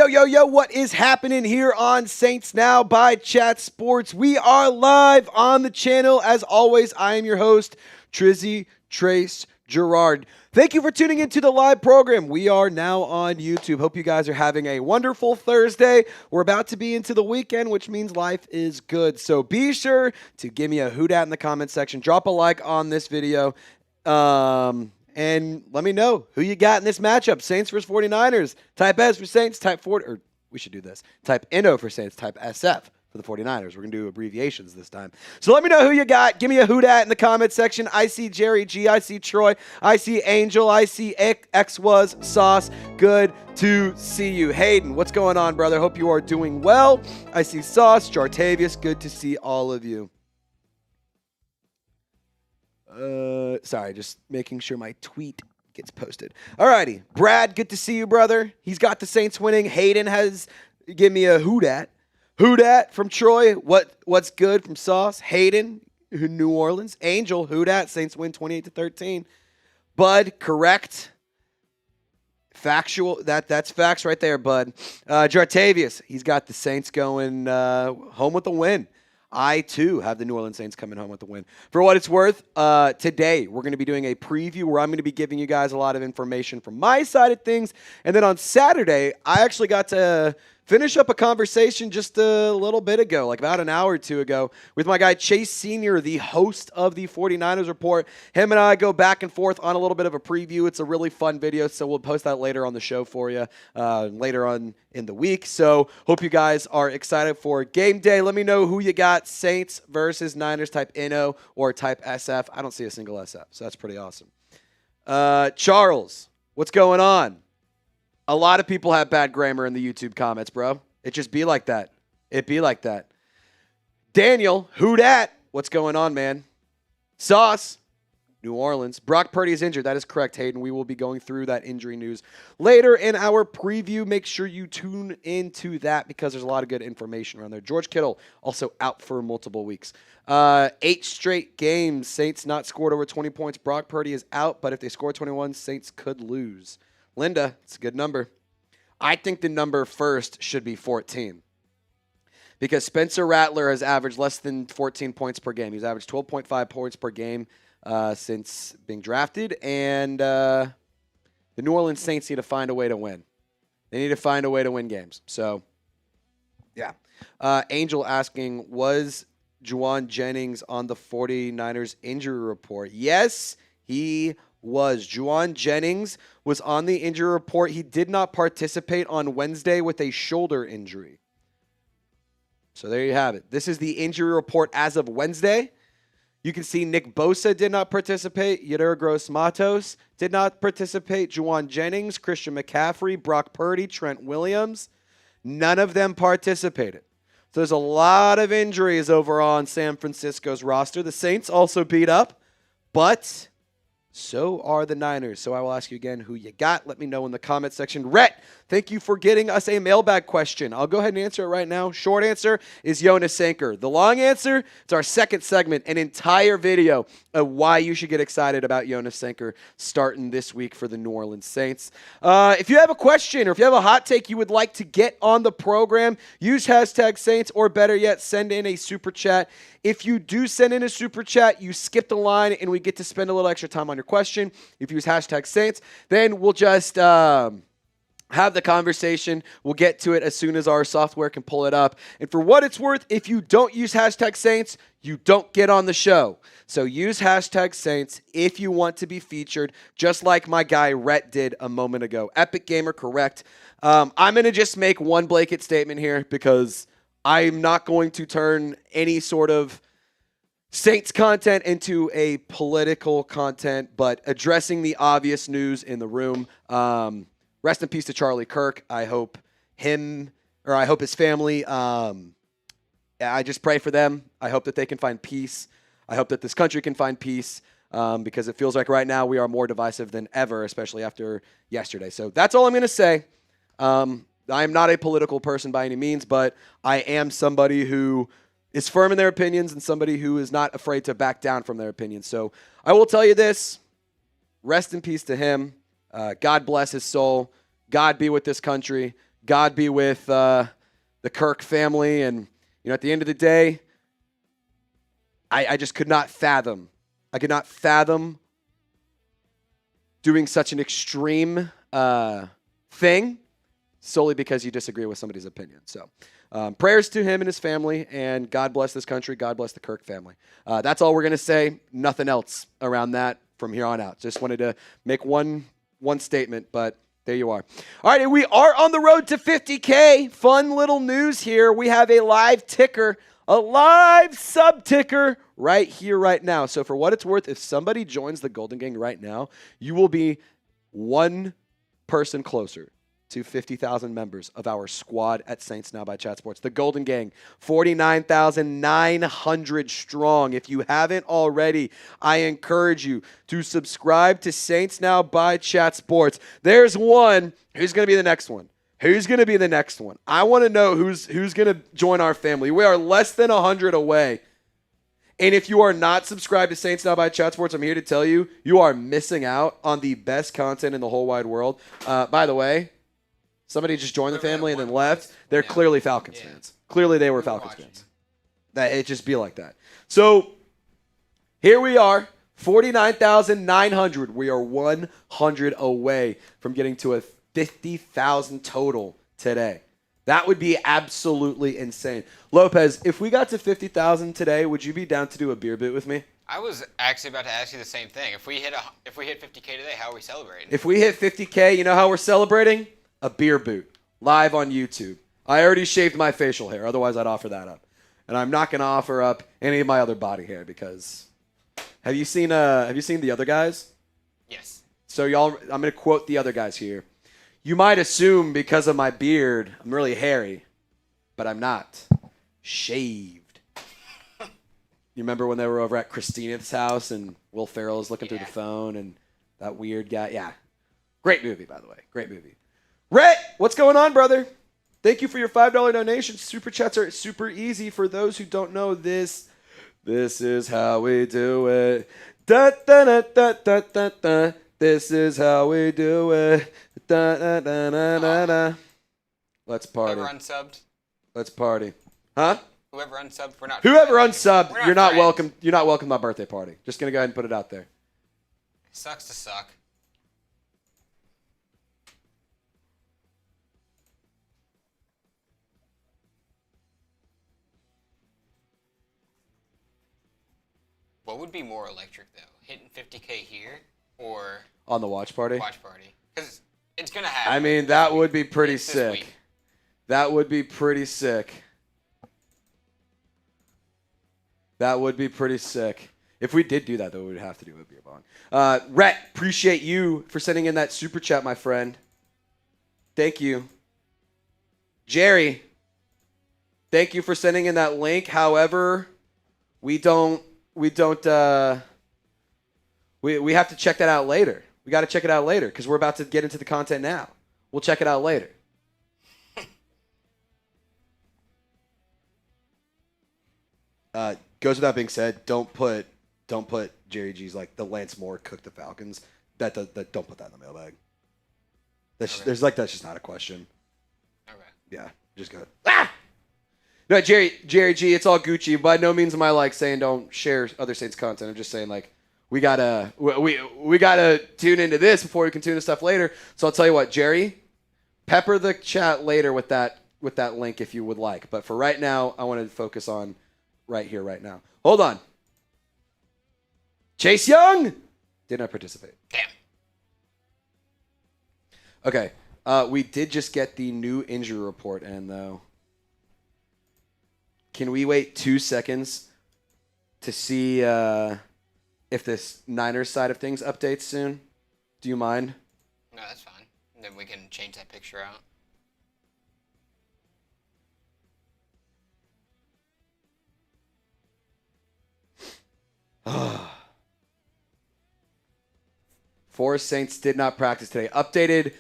Yo, what is happening here on Saints Now by Chat Sports? We are live on the channel. As always, I am your host, Trizzy Trace Girouard. Thank you for tuning into the live program. We are now on YouTube. Hope you guys are having a wonderful Thursday. We're about to be into the weekend, which means life is good. So be sure to give me a Who Dat in the comment section. Drop a like on this video. And let me know who you got in this matchup. Saints versus 49ers. Type S for Saints, type 40, or we should do this. Type NO for Saints, type SF for the 49ers. We're going to do abbreviations this time. So let me know who you got. Give me a Who Dat in the comment section. I see Jerry G. I see Troy. I see Angel. I see X was Sauce. Good to see you. Hayden, what's going on, brother? Hope you are doing well. I see Sauce. Jartavius, good to see all of you. Sorry, just making sure my tweet gets posted. Alrighty, Brad, good to see you, brother. He's got the Saints winning. Hayden has give me a Who Dat. Who Dat from Troy. What's good from Sauce? Hayden, New Orleans. Angel, Who Dat. Saints win 28-13. Bud, correct. Factual. That's facts right there, Bud. Jartavius, he's got the Saints going home with a win. I, too, have the New Orleans Saints coming home with the win. For what it's worth, today we're going to be doing a preview where I'm going to be giving you guys a lot of information from my side of things. And then on Saturday, I actually got to finish up a conversation just a little bit ago, like about an hour or two ago, with my guy Chase Sr., the host of the 49ers Report. Him and I go back and forth on a little bit of a preview. It's a really fun video, so we'll post that later on the show for you later on in the week. So hope you guys are excited for game day. Let me know who you got, Saints versus Niners, type NO or type SF. I don't see a single SF, so that's pretty awesome. Charles, what's going on? A lot of people have bad grammar in the YouTube comments, bro. It just be like that. It be like that. Daniel, Who Dat? What's going on, man? Sauce, New Orleans. Brock Purdy is injured. That is correct, Hayden. We will be going through that injury news later in our preview. Make sure you tune into that because there's a lot of good information around there. George Kittle also out for multiple weeks. 8 straight games. Saints not scored over 20 points. Brock Purdy is out, but if they score 21, Saints could lose. Linda, it's a good number. I think the number first should be 14 because Spencer Rattler has averaged less than 14 points per game. He's averaged 12.5 points per game since being drafted, and the New Orleans Saints need to find a way to win. They need to find a way to win games. So, yeah. Angel asking, was Juwan Jennings on the 49ers injury report? Yes, he was. Juwan Jennings was on the injury report. He did not participate on Wednesday with a shoulder injury. So there you have it. This is the injury report as of Wednesday. You can see Nick Bosa did not participate. Yetur Gross-Matos did not participate. Juwan Jennings, Christian McCaffrey, Brock Purdy, Trent Williams. None of them participated. So there's a lot of injuries over on San Francisco's roster. The Saints also beat up, but so are the Niners. So I will ask you again who you got. Let me know in the comment section. Rhett, thank you for getting us a mailbag question. I'll go ahead and answer it right now. Short answer is Jonas Sanker. The long answer, it's our second segment, an entire video of why you should get excited about Jonas Sanker starting this week for the New Orleans Saints. If you have a question or if you have a hot take you would like to get on the program, use hashtag Saints, or better yet, send in a super chat. If you do send in a super chat, you skip the line and we get to spend a little extra time on your question. If you use hashtag Saints, then we'll just have the conversation. We'll get to it as soon as our software can pull it up. And for what it's worth, if you don't use hashtag Saints, you don't get on the show. So use hashtag Saints if you want to be featured, just like my guy Rhett did a moment ago. Epic Gamer, correct. I'm going to just make one blanket statement here because I'm not going to turn any sort of Saints content into a political content, but addressing the obvious news in the room. Rest in peace to Charlie Kirk. I hope his family, I just pray for them. I hope that they can find peace. I hope that this country can find peace because it feels like right now we are more divisive than ever, especially after yesterday. So that's all I'm going to say. I am not a political person by any means, but I am somebody who is firm in their opinions and somebody who is not afraid to back down from their opinions. So I will tell you this. Rest in peace to him. God bless his soul. God be with this country. God be with the Kirk family. And, at the end of the day, I just could not fathom. I could not fathom doing such an extreme thing solely because you disagree with somebody's opinion. So prayers to him and his family, and God bless this country. God bless the Kirk family. That's all we're going to say. Nothing else around that from here on out. Just wanted to make one statement, but there you are. All right, and we are on the road to 50K. Fun little news here. We have a live ticker, a live sub-ticker right here, right now. So for what it's worth, if somebody joins the Golden Gang right now, you will be one person closer to 50,000 members of our squad at Saints Now by Chat Sports. The Golden Gang, 49,900 strong. If you haven't already, I encourage you to subscribe to Saints Now by Chat Sports. There's one. Who's going to be the next one? Who's going to be the next one? I want to know who's going to join our family. We are less than 100 away. And if you are not subscribed to Saints Now by Chat Sports, I'm here to tell you, you are missing out on the best content in the whole wide world. By the way, somebody just joined the family and then left. They're clearly Falcons fans. Clearly they were Falcons fans. That it just be like that. So here we are, 49,900. We are 100 away from getting to a 50,000 total today. That would be absolutely insane. Lopez, if we got to 50,000 today, would you be down to do a beer boot with me? I was actually about to ask you the same thing. If we hit 50K today, how are we celebrating? If we hit 50K, you know how we're celebrating? A beer boot, live on YouTube. I already shaved my facial hair. Otherwise, I'd offer that up. And I'm not going to offer up any of my other body hair because have you seen The Other Guys? Yes. So y'all, I'm going to quote The Other Guys here. You might assume because of my beard, I'm really hairy, but I'm not. Shaved. You remember when they were over at Christina's house and Will Ferrell is looking through the phone and that weird guy? Yeah. Great movie, by the way. Great movie. Rhett, what's going on, brother? Thank you for your $5 donation. Super chats are super easy. For those who don't know this is how we do it. Da, da, da, da, da, da, da. This is how we do it. Da, da, da, da, da, da. Let's party. Whoever unsubbed. Let's party. Huh? Whoever unsubbed, we're not. Whoever unsubbed, we're you're not friends. welcome. You're not welcome to my birthday party. Just gonna go ahead and put it out there. Sucks to suck. What would be more electric though? Hitting 50K here or On the watch party? watch party? Because it's gonna happen. I mean, that would be pretty It's this sick. week. That would be pretty sick. That would be pretty sick. If we did do that, though, we would have to do a beer bong. Rhett, appreciate you for sending in that super chat, my friend. Thank you. Jerry, thank you for sending in that link. However, we have to check that out later. We got to check it out later because we're about to get into the content now. We'll check it out later. Goes without being said, don't put Jerry G's like the Lance Moore cooked the Falcons. That don't put that in the mailbag. That's just not a question. Okay. Yeah, just go. Ah! No, Jerry G, it's all Gucci. By no means am I like saying don't share other Saints content. I'm just saying like we gotta tune into this before we can tune into stuff later. So I'll tell you what, Jerry, pepper the chat later with that link if you would like. But for right now, I want to focus on right here, right now. Hold on. Chase Young did not participate. Damn. Okay. We did just get the new injury report in, though. Can we wait 2 seconds to see if this Niners side of things updates soon? Do you mind? No, that's fine. Then we can change that picture out. Forest Saints did not practice today. Updated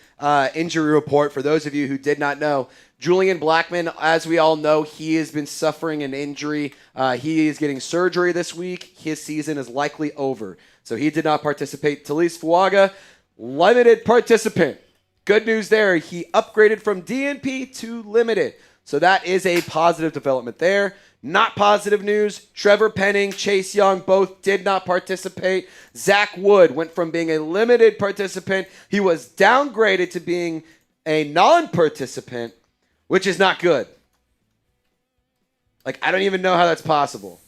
injury report for those of you who did not know. Julian Blackmon, as we all know, he has been suffering an injury. He is getting surgery this week. His season is likely over. So he did not participate. Talise Fuaga, limited participant. Good news there. He upgraded from DNP to limited. So that is a positive development there. Not positive news. Trevor Penning, Chase Young both did not participate. Zach Wood went from being a limited participant. He was downgraded to being a non-participant, which is not good. Like, I don't even know how that's possible.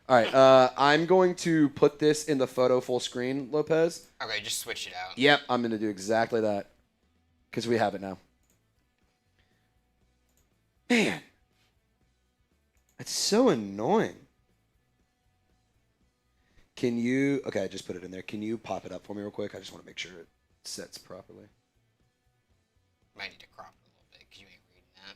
All right, I'm going to put this in the photo full screen, Lopez. Okay, just switch it out. Yep, I'm going to do exactly that because we have it now. Man, that's so annoying. Can you, okay, I just put it in there. Can you pop it up for me real quick? I just want to make sure it sets properly. Might need to crop it a little bit because you ain't reading that.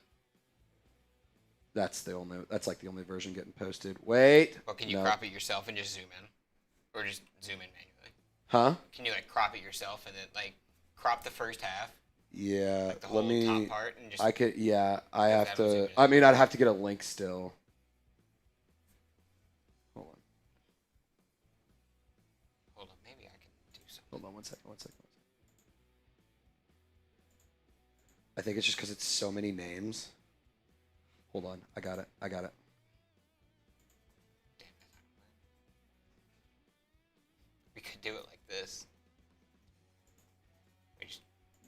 That's like the only version getting posted. Wait. Well, can you crop it yourself and just zoom in? Or just zoom in manually? Huh? Can you like crop it yourself and then like crop the first half? Yeah. Like the whole top part and just I could, yeah, I have to, I mean, I'd have to get a link still. Hold on, maybe I can do something. Hold on one second. I think it's just because it's so many names. Hold on. I got it. Damn, that's not we could do it like this.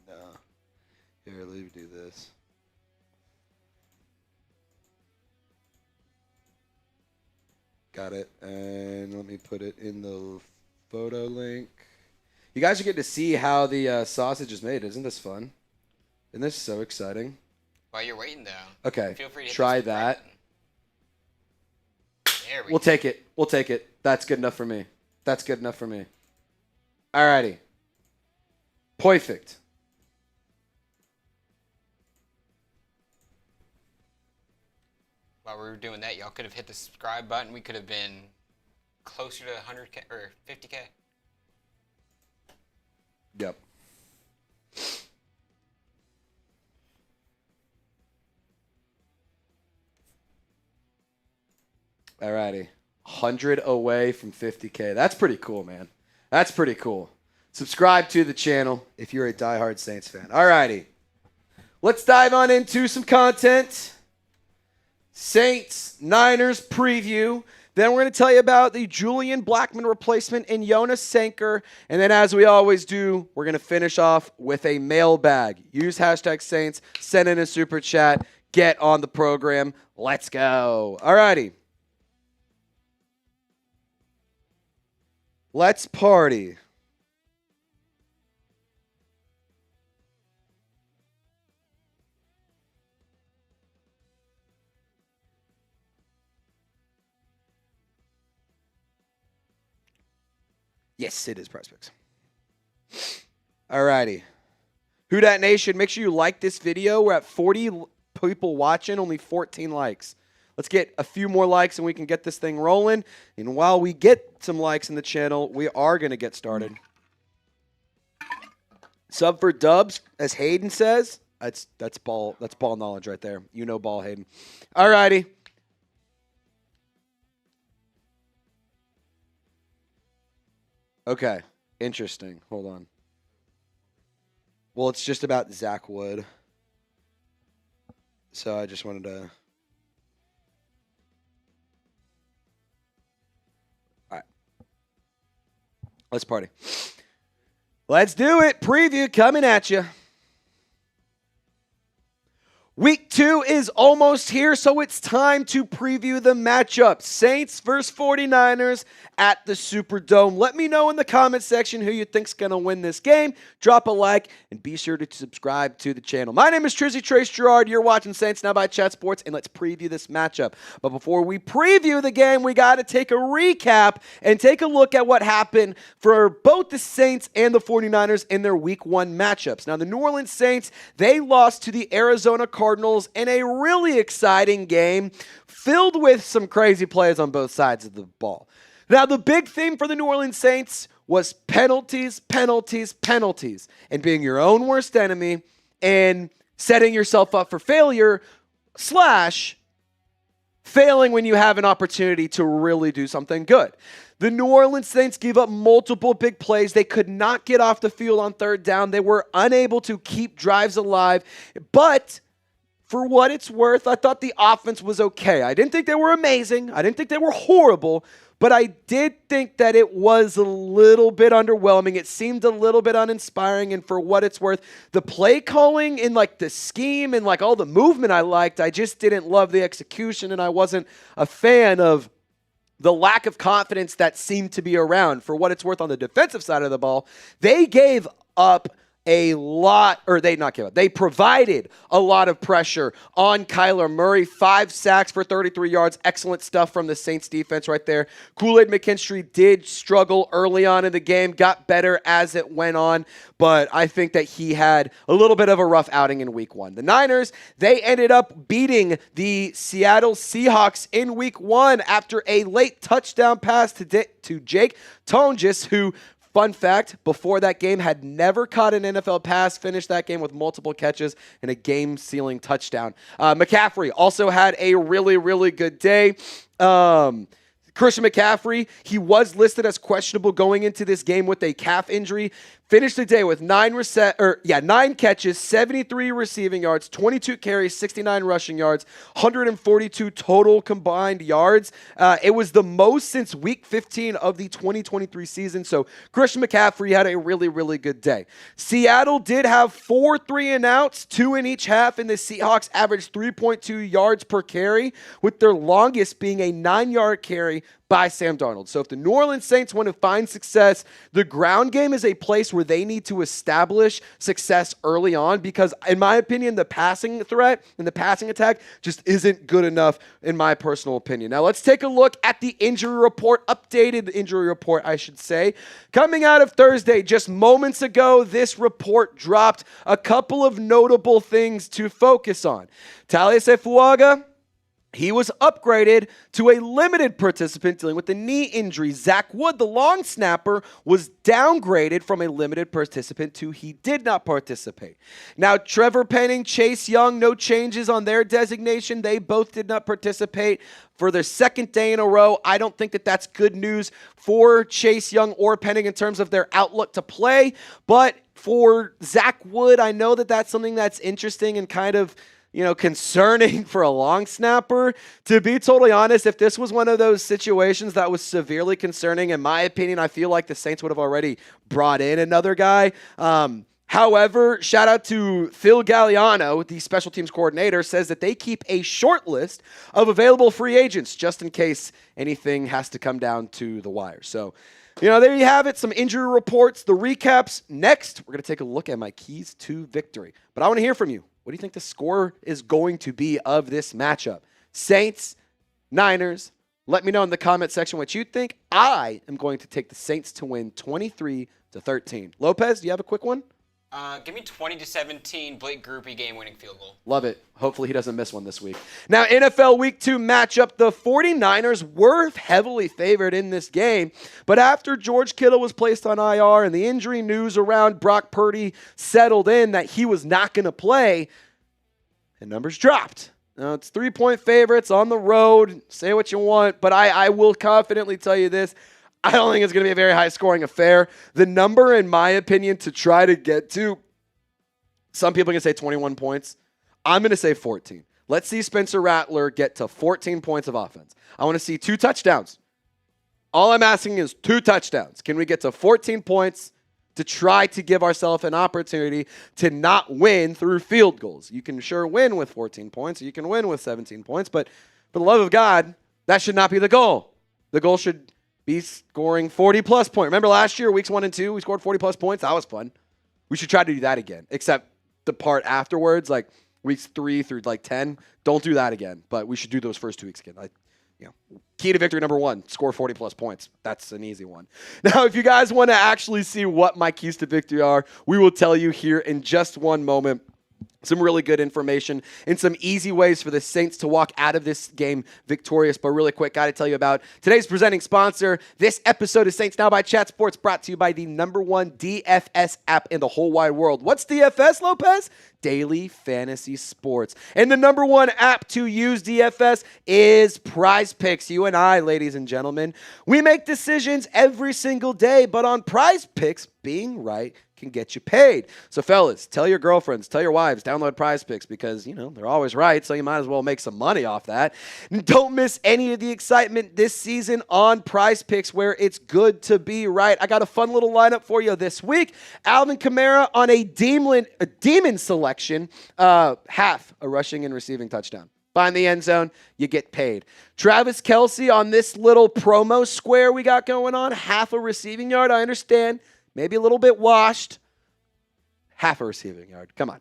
No. Here, let me do this. Got it. And let me put it in the photo link. You guys are getting to see how the sausage is made. Isn't this fun? Isn't this so exciting? While you're waiting, though. Okay. Feel free to try that. There we We'll go. take it. We'll take it. That's good enough for me. That's good enough for me. Alrighty. Perfect. While we were doing that, y'all could have hit the subscribe button. We could have been closer to 100K or 50K. Yep. Alrighty. 100 away from 50K. That's pretty cool, man. That's pretty cool. Subscribe to the channel if you're a diehard Saints fan. Alrighty. Let's dive on into some content. Saints Niners preview. Then we're going to tell you about the Julian Blackmon replacement in Jonas Sanker. And then as we always do, we're going to finish off with a mailbag. Use hashtag Saints. Send in a super chat. Get on the program. Let's go. Alrighty. Let's party. Yes, it is Prospects. Alrighty. Who Dat Nation, make sure you like this video. We're at 40 people watching, only 14 likes. Let's get a few more likes and we can get this thing rolling. And while we get some likes in the channel, we are going to get started. Sub for Dubs, as Hayden says. That's ball knowledge right there. You know ball, Hayden. Alrighty. Okay. Interesting. Hold on. Well, it's just about Zach Wood. So I just wanted to... Let's party. Let's do it. Preview coming at you. Week 2 is almost here, so it's time to preview the matchup. Saints versus 49ers at the Superdome. Let me know in the comment section who you think's going to win this game. Drop a like and be sure to subscribe to the channel. My name is Trizzy Trace Girouard. You're watching Saints Now by Chat Sports, and let's preview this matchup. But before we preview the game, we got to take a recap and take a look at what happened for both the Saints and the 49ers in their Week 1 matchups. Now, the New Orleans Saints, they lost to the Arizona Cardinals in a really exciting game filled with some crazy plays on both sides of the ball. Now, the big theme for the New Orleans Saints was penalties, penalties, penalties, and being your own worst enemy and setting yourself up for failure / failing when you have an opportunity to really do something good. The New Orleans Saints gave up multiple big plays. They could not get off the field on third down. They were unable to keep drives alive. But for what it's worth, I thought the offense was okay. I didn't think they were amazing. I didn't think they were horrible. But I did think that it was a little bit underwhelming. It seemed a little bit uninspiring. And for what it's worth, the play calling and like the scheme and like all the movement I liked, I just didn't love the execution. And I wasn't a fan of the lack of confidence that seemed to be around. For what it's worth on the defensive side of the ball, they gave up a lot, or they not give up. They provided a lot of pressure on Kyler Murray. 5 sacks for 33 yards. Excellent stuff from the Saints defense right there. Kool-Aid McKinstry did struggle early on in the game, got better as it went on, but I think that he had a little bit of a rough outing in week 1. The Niners, they ended up beating the Seattle Seahawks in week 1 after a late touchdown pass to Jake Tonjes, who, fun fact, before that game, had never caught an NFL pass, finished that game with multiple catches and a game-sealing touchdown. McCaffrey also had a really, really good day. Christian McCaffrey, he was listed as questionable going into this game with a calf injury. Finished the day with 9 catches, 73 receiving yards, 22 carries, 69 rushing yards, 142 total combined yards. It was the most since week 15 of the 2023 season. So Christian McCaffrey had a really, really good day. Seattle did have 4 3-and-outs, 2 in each half, and the Seahawks averaged 3.2 yards per carry, with their longest being a 9-yard carry by Sam Darnold. So if the New Orleans Saints want to find success, the ground game is a place where they need to establish success early on, because in my opinion, the passing threat and the passing attack just isn't good enough in my personal opinion. Now let's take a look at the injury report, updated injury report, I should say. Coming out of Thursday, just moments ago, this report dropped. A couple of notable things to focus on. Talise Fuaga, he was upgraded to a limited participant dealing with the knee injury. Zach Wood, the long snapper, was downgraded from a limited participant to he did not participate. Now, Trevor Penning, Chase Young, no changes on their designation. They both did not participate for their second day in a row. I don't think that that's good news for Chase Young or Penning in terms of their outlook to play. But for Zach Wood, I know that that's something that's interesting and kind of, concerning for a long snapper. To be totally honest, if this was one of those situations that was severely concerning, in my opinion, I feel like the Saints would have already brought in another guy. However, shout out to Phil Galliano, the special teams coordinator, says that they keep a short list of available free agents just in case anything has to come down to the wire. So, there you have it, some injury reports, the recaps. Next, we're going to take a look at my keys to victory. But I want to hear from you. What do you think the score is going to be of this matchup? Saints, Niners. Let me know in the comment section what you think. I am going to take the Saints to win 23-13. Lopez, do you have a quick one? Give me 20-17, Blake Groupie game-winning field goal. Love it. Hopefully he doesn't miss one this week. Now, NFL Week 2 matchup, the 49ers were heavily favored in this game, but after George Kittle was placed on IR and the injury news around Brock Purdy settled in that he was not going to play, the numbers dropped. Now, it's 3-point favorites on the road. Say what you want, but I will confidently tell you this. I don't think it's going to be a very high-scoring affair. The number, in my opinion, to try to get to, some people can say 21 points. I'm going to say 14. Let's see Spencer Rattler get to 14 points of offense. I want to see 2 touchdowns. All I'm asking is 2 touchdowns. Can we get to 14 points to try to give ourselves an opportunity to not win through field goals? You can sure win with 14 points. Or you can win with 17 points. But for the love of God, that should not be the goal. The goal should be scoring 40-plus points. Remember last year, weeks 1 and 2, we scored 40-plus points? That was fun. We should try to do that again, except the part afterwards, like weeks 3 through 10, don't do that again. But we should do those first 2 weeks again. Key to victory number 1, score 40-plus points. That's an easy one. Now, if you guys want to actually see what my keys to victory are, we will tell you here in just one moment. Some really good information and some easy ways for the Saints to walk out of this game victorious. But really quick, got to tell you about today's presenting sponsor. This episode of Saints Now by Chat Sports brought to you by the #1 DFS app in the whole wide world. What's DFS, Lopez? Daily Fantasy Sports. And the #1 app to use DFS is Prize Picks. You and I, ladies and gentlemen, we make decisions every single day, but on Prize Picks, being right can get you paid. So fellas, tell your girlfriends, tell your wives, download Prize Picks because, they're always right, so you might as well make some money off that. And don't miss any of the excitement this season on Prize Picks where it's good to be right. I got a fun little lineup for you this week. Alvin Kamara on a demon selection, half a rushing and receiving touchdown. Find the end zone, you get paid. Travis Kelce on this little promo square we got going on, half a receiving yard, I understand. Maybe a little bit washed. Half a receiving yard. Come on.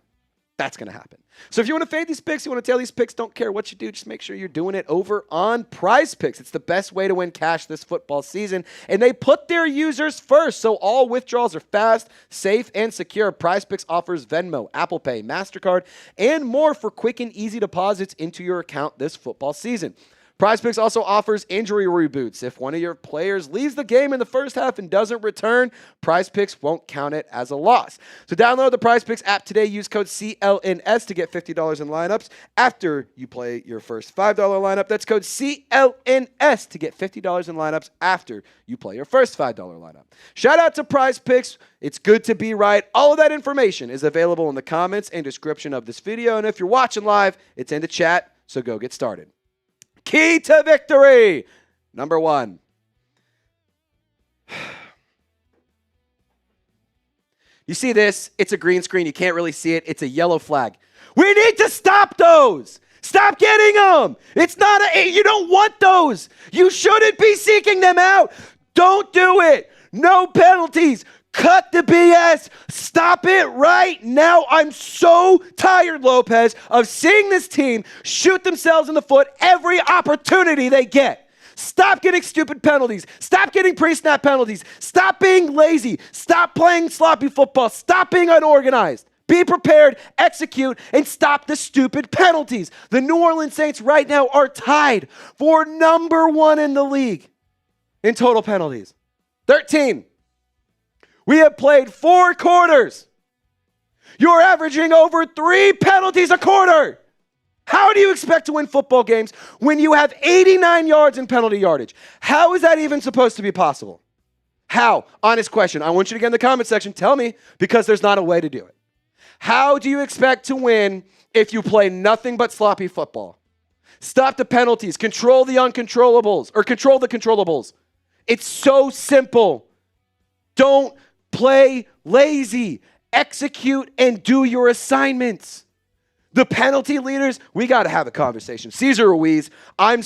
That's going to happen. So if you want to fade these picks, you want to tail these picks, don't care what you do. Just make sure you're doing it over on Prize Picks. It's the best way to win cash this football season. And they put their users first. So all withdrawals are fast, safe, and secure. Prize Picks offers Venmo, Apple Pay, MasterCard, and more for quick and easy deposits into your account this football season. Prize Picks also offers injury reboots. If one of your players leaves the game in the first half and doesn't return, Prize Picks won't count it as a loss. So download the Prize Picks app today. Use code CLNS to get $50 in lineups after you play your first $5 lineup. That's code CLNS to get $50 in lineups after you play your first $5 lineup. Shout out to Prize Picks. It's good to be right. All of that information is available in the comments and description of this video. And if you're watching live, it's in the chat, so go get started. Key to victory. #1. You see this? It's a green screen. You can't really see it. It's a yellow flag. We need to stop those. Stop getting them. It's not you don't want those. You shouldn't be seeking them out. Don't do it. No penalties. Cut the BS. Stop it right now. I'm so tired, Lopez, of seeing this team shoot themselves in the foot every opportunity they get. Stop getting stupid penalties. Stop getting pre-snap penalties. Stop being lazy. Stop playing sloppy football. Stop being unorganized. Be prepared, execute, and stop the stupid penalties. The New Orleans Saints right now are tied for #1 in the league in total penalties. 13. We have played 4 quarters. You're averaging over 3 penalties a quarter. How do you expect to win football games when you have 89 yards in penalty yardage? How is that even supposed to be possible? How? Honest question. I want you to get in the comment section. Tell me, because there's not a way to do it. How do you expect to win if you play nothing but sloppy football? Stop the penalties. Control the uncontrollables, or control the controllables. It's so simple. Don't play lazy. Execute and do your assignments. The penalty leaders, we got to have a conversation. Cesar Ruiz, I'm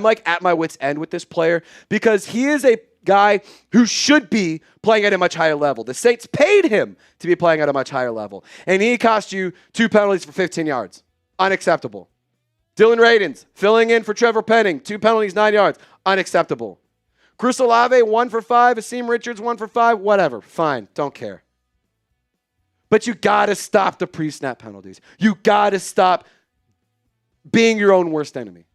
like at my wit's end with this player because he is a guy who should be playing at a much higher level. The Saints paid him to be playing at a much higher level. And he cost you 2 penalties for 15 yards. Unacceptable. Dylan Radins, filling in for Trevor Penning, 2 penalties, 9 yards. Unacceptable. Cruz Olave, 1 for 5. Asim Richards, 1 for 5. Whatever. Fine. Don't care. But you got to stop the pre-snap penalties. You got to stop being your own worst enemy.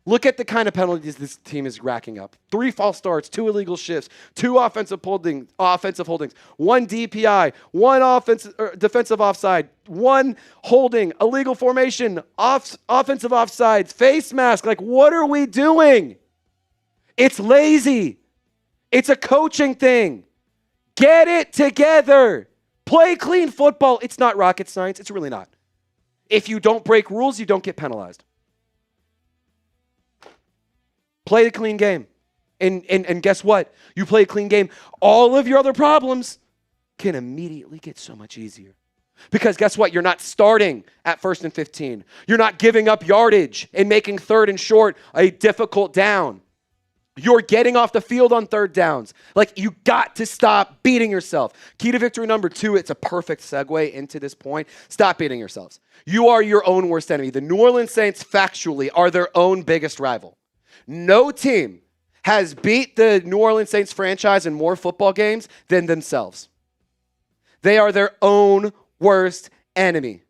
Look at the kind of penalties this team is racking up. 3 false starts, 2 illegal shifts, 2 offensive holdings, 1 DPI, 1 defensive offside, 1 holding, illegal formation, offensive offsides, face mask. Like, what are we doing? It's lazy. It's a coaching thing. Get it together. Play clean football. It's not rocket science. It's really not. If you don't break rules, you don't get penalized. Play a clean game. And guess what? You play a clean game, all of your other problems can immediately get so much easier. Because guess what? You're not starting at 1st and 15. You're not giving up yardage and making 3rd and short a difficult down. You're getting off the field on 3rd downs. Like, you got to stop beating yourself. Key to victory #2, it's a perfect segue into this point. Stop beating yourselves. You are your own worst enemy. The New Orleans Saints, factually, are their own biggest rival. No team has beat the New Orleans Saints franchise in more football games than themselves. They are their own worst enemy.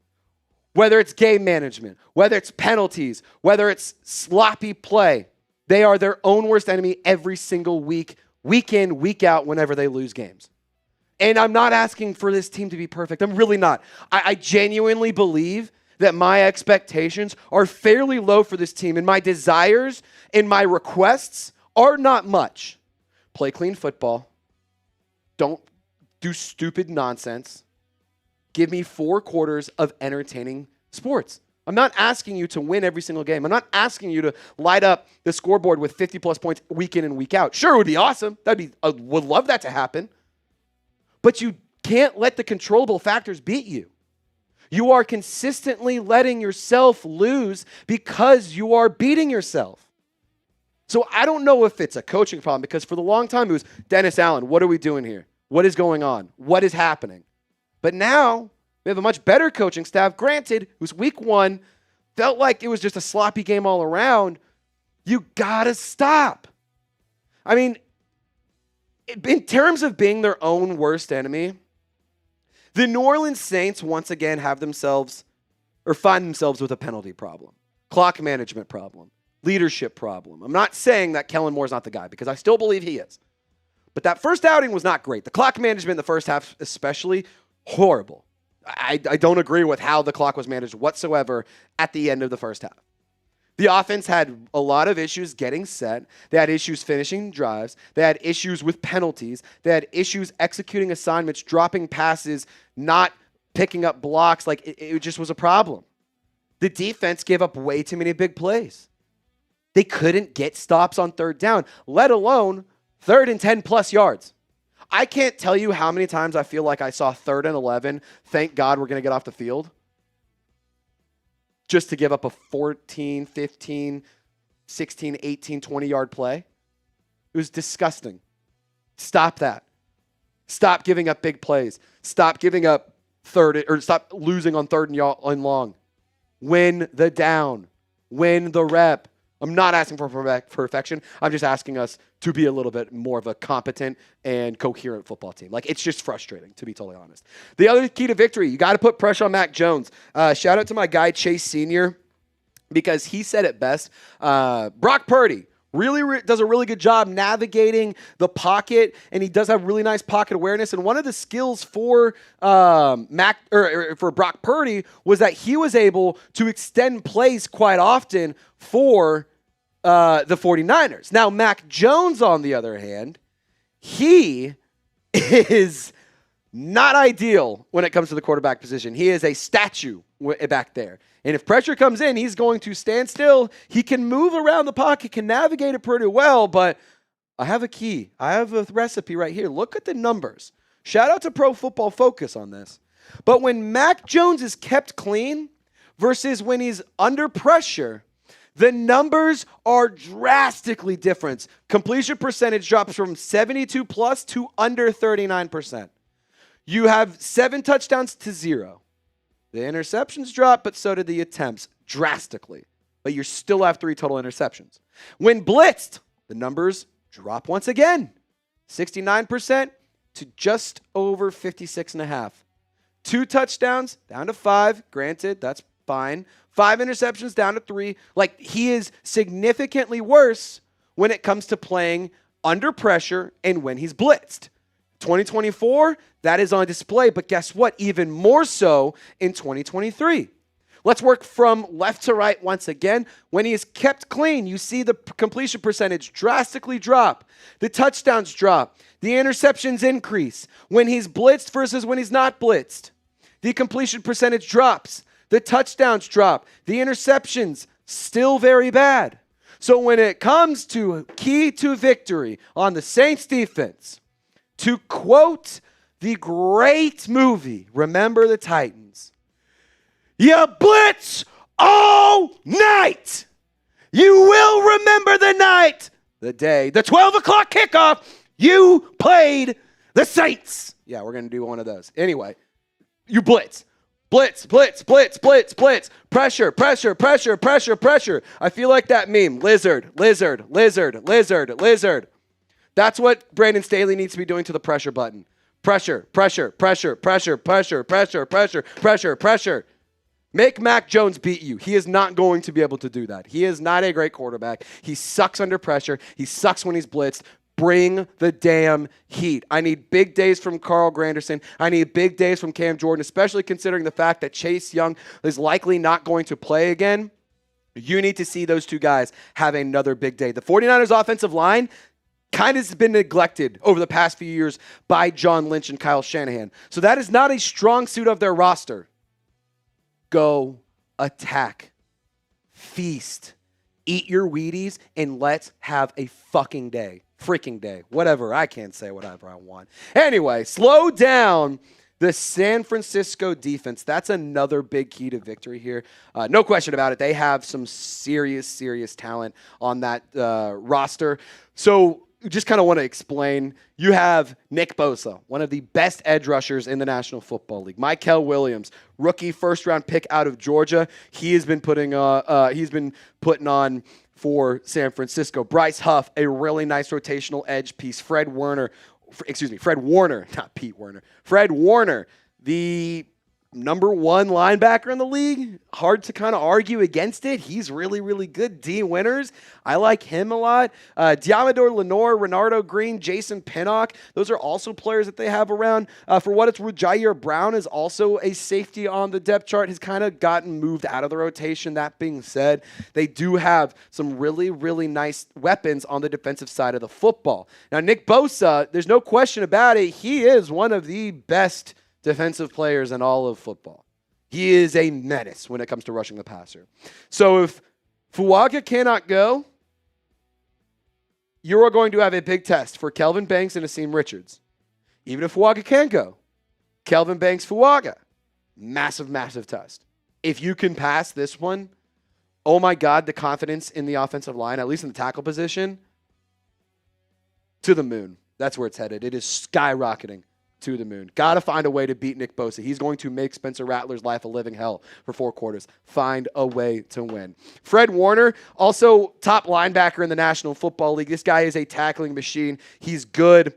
Whether it's game management, whether it's penalties, whether it's sloppy play, they are their own worst enemy every single week, week in, week out, whenever they lose games. And I'm not asking for this team to be perfect. I'm really not. I genuinely believe that my expectations are fairly low for this team, and my desires and my requests are not much. Play clean football. Don't do stupid nonsense. Give me 4 quarters of entertaining sports. I'm not asking you to win every single game. I'm not asking you to light up the scoreboard with 50-plus points week in and week out. Sure, it would be awesome. Would love that to happen. But you can't let the controllable factors beat you. You are consistently letting yourself lose because you are beating yourself. So I don't know if it's a coaching problem, because for the long time it was, Dennis Allen, what are we doing here? What is going on? What is happening? But now we have a much better coaching staff. Granted, it was week 1. Felt like it was just a sloppy game all around. You got to stop. I mean, in terms of being their own worst enemy, the New Orleans Saints once again find themselves with a penalty problem, clock management problem, leadership problem. I'm not saying that Kellen Moore's not the guy, because I still believe he is. But that first outing was not great. The clock management in the first half especially, horrible. I don't agree with how the clock was managed whatsoever at the end of the first half. The offense had a lot of issues getting set. They had issues finishing drives. They had issues with penalties. They had issues executing assignments, dropping passes, not picking up blocks. Like, it just was a problem. The defense gave up way too many big plays. They couldn't get stops on third down, let alone 3rd and 10-plus yards. I can't tell you how many times I feel like I saw 3rd and 11. Thank God we're going to get off the field. Just to give up a 14, 15, 16, 18, 20-yard play. It was disgusting. Stop that. Stop giving up big plays. Stop giving up stop losing on 3rd and long. Win the down. Win the rep. I'm not asking for perfection. I'm just asking us to be a little bit more of a competent and coherent football team. Like, it's just frustrating, to be totally honest. The other key to victory, you got to put pressure on Mac Jones. Shout out to my guy, Chase Sr., because he said it best. Brock Purdy really does a really good job navigating the pocket, and he does have really nice pocket awareness. And one of the skills for for Brock Purdy was that he was able to extend plays quite often for the 49ers. Now, Mac Jones, on the other hand, he is not ideal when it comes to the quarterback position. He is a statue back there. And if pressure comes in, he's going to stand still. He can move around the pocket, can navigate it pretty well, but I have a key. I have a recipe right here. Look at the numbers. Shout out to Pro Football Focus on this. But when Mac Jones is kept clean versus when he's under pressure, the numbers are drastically different. Completion percentage drops from 72 plus to under 39%. You have 7 touchdowns to 0. The interceptions drop, but so did the attempts drastically. But you still have 3 total interceptions. When blitzed, the numbers drop once again. 69% to just over 56.5. 2 touchdowns down to 5. Granted, that's fine. 5 interceptions down to 3. Like, he is significantly worse when it comes to playing under pressure and when he's blitzed. 2024, that is on display, but guess what? Even more so in 2023. Let's work from left to right once again. When he is kept clean, you see the completion percentage drastically drop. The touchdowns drop. The interceptions increase. When he's blitzed versus when he's not blitzed, the completion percentage drops. The touchdowns drop. The interceptions still very bad. So when it comes to key to victory on the Saints defense, to quote the great movie, Remember the Titans, you blitz all night. You will remember the night, the day, the 12 o'clock kickoff, you played the Saints. Yeah, we're going to do one of those. Anyway, you blitz. Blitz, blitz, blitz, blitz, blitz. Pressure, pressure, pressure, pressure, pressure. I feel like that meme. Lizard, lizard, lizard, lizard, lizard. That's what Brandon Staley needs to be doing to the pressure button. Pressure, pressure, pressure, pressure, pressure, pressure, pressure, pressure, pressure. Make Mac Jones beat you. He is not going to be able to do that. He is not a great quarterback. He sucks under pressure. He sucks when he's blitzed. Bring the damn heat. I need big days from Carl Granderson. I need big days from Cam Jordan, especially considering the fact that Chase Young is likely not going to play again. You need to see those two guys have another big day. The 49ers offensive line kind of has been neglected over the past few years by John Lynch and Kyle Shanahan. So that is not a strong suit of their roster. Go attack, feast, eat your Wheaties, and let's have a fucking day. Freaking day. Whatever. I can't say whatever I want. Anyway, slow down the San Francisco defense. That's another big key to victory here. No question about it. They have some serious talent on that roster. So just kind of want to explain. You have Nick Bosa, one of the best edge rushers in the National Football League. Mykel Williams, rookie first-round pick out of Georgia. He has been putting on for San Francisco. Bryce Huff, a really nice rotational edge piece. Fred Warner, not Pete Werner. Fred Warner, the number one linebacker in the league. Hard to kind of argue against it. He's really good. D. Winters, I like him a lot. Diamador Lenore, Renardo Green, Jason Pinnock. Those are also players that they have around. For what it's worth, Jair Brown is also a safety on the depth chart. Has kind of gotten moved out of the rotation. That being said, they do have some really nice weapons on the defensive side of the football. Now, Nick Bosa, there's no question about it. He is one of the best defensive players in all of football. He is a menace when it comes to rushing the passer. So if Fuaga cannot go, you are going to have a big test for Kelvin Banks and Asim Richards. Even if Fuaga can go, Kelvin Banks, Fuaga, massive test. If you can pass this one, oh my God, the confidence in the offensive line, at least in the tackle position, to the moon. That's where it's headed. It is skyrocketing to the moon. Got to find a way to beat Nick Bosa. He's going to make Spencer Rattler's life a living hell for 4 quarters. Find a way to win. Fred Warner, also top linebacker in the National Football League. This guy is a tackling machine. He's good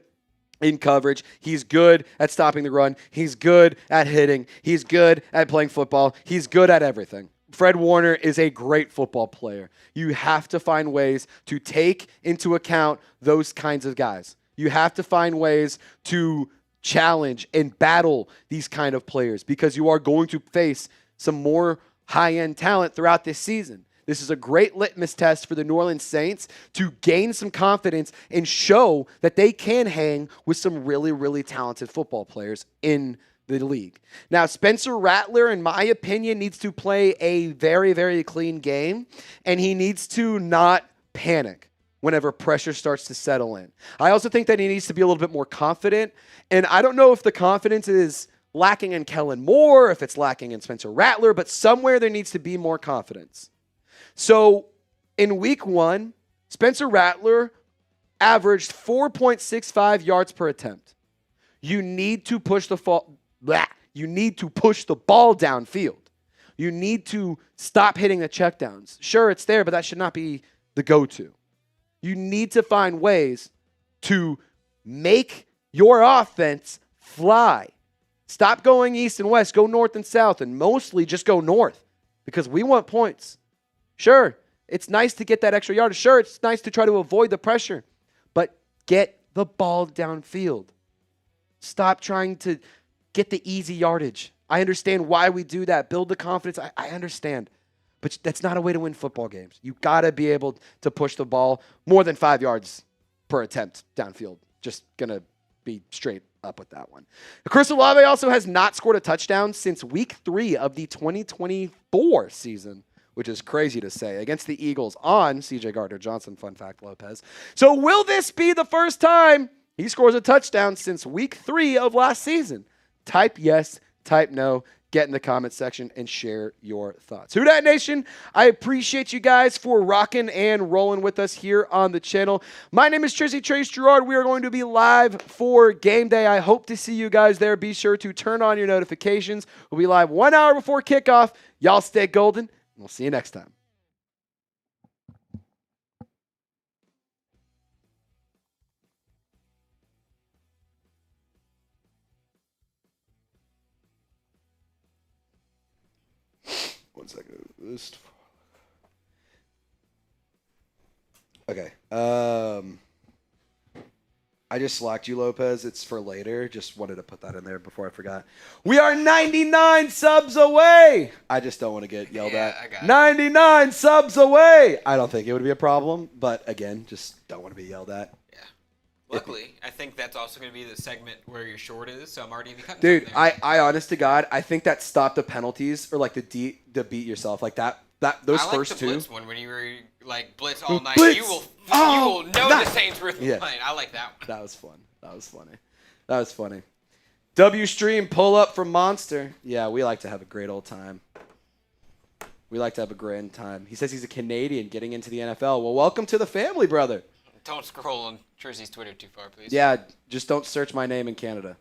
in coverage. He's good at stopping the run. He's good at hitting. He's good at playing football. He's good at everything. Fred Warner is a great football player. You have to find ways to take into account those kinds of guys. You have to find ways to challenge and battle these kind of players because you are going to face some more high-end talent throughout this season. This is a great litmus test for the New Orleans Saints to gain some confidence and show that they can hang with some really talented football players in the league. Now, Spencer Rattler, in my opinion, needs to play a very clean game, and he needs to not panic whenever pressure starts to settle in. I also think that he needs to be a little bit more confident, and I don't know if the confidence is lacking in Kellen Moore, if it's lacking in Spencer Rattler, but somewhere there needs to be more confidence. So in week 1, Spencer Rattler averaged 4.65 yards per attempt. You need to push the ball downfield. You need to stop hitting the checkdowns. Sure, it's there, but that should not be the go-to. You need to find ways to make your offense fly. Stop going east and west. Go north and south, and mostly just go north because we want points. Sure, it's nice to get that extra yardage. Sure, it's nice to try to avoid the pressure, but get the ball downfield. Stop trying to get the easy yardage. I understand why we do that. Build the confidence. I understand. But that's not a way to win football games. You got to be able to push the ball more than 5 yards per attempt downfield. Just going to be straight up with that one. Chris Olave also has not scored a touchdown since week 3 of the 2024 season, which is crazy to say, against the Eagles on C.J. Gardner-Johnson, fun fact, Lopez. So will this be the first time he scores a touchdown since week 3 of last season? Type yes, type no. Get in the comment section and share your thoughts. Who Dat Nation, I appreciate you guys for rocking and rolling with us here on the channel. My name is Trizzy Trace Girouard. We are going to be live for game day. I hope to see you guys there. Be sure to turn on your notifications. We'll be live 1 hour before kickoff. Y'all stay golden, and we'll see you next time. 1 second. Okay. I just slacked you, Lopez. It's for later. Just wanted to put that in there before I forgot. We are 99 subs away. I just don't want to get yelled at. I got 99 subs away. I don't think it would be a problem, but again, just don't want to be yelled at. Yeah. Luckily, I think that's also going to be the segment where your short is, so I'm already going to be cutting Dude, something there. I honest to God, I think that stopped the penalties or like the beat yourself. Like those I like first the two. Blitz one when you were like blitz all night. Blitz! You will Oh, know the Saints were playing. I like that one. That was fun. That was funny. W Stream pull up from Monster. Yeah, we like to have a great old time. We like to have a grand time. He says he's a Canadian getting into the NFL. Well, welcome to the family, brother. Don't scroll on Trizzy's Twitter too far, please. Yeah, just don't search my name in Canada.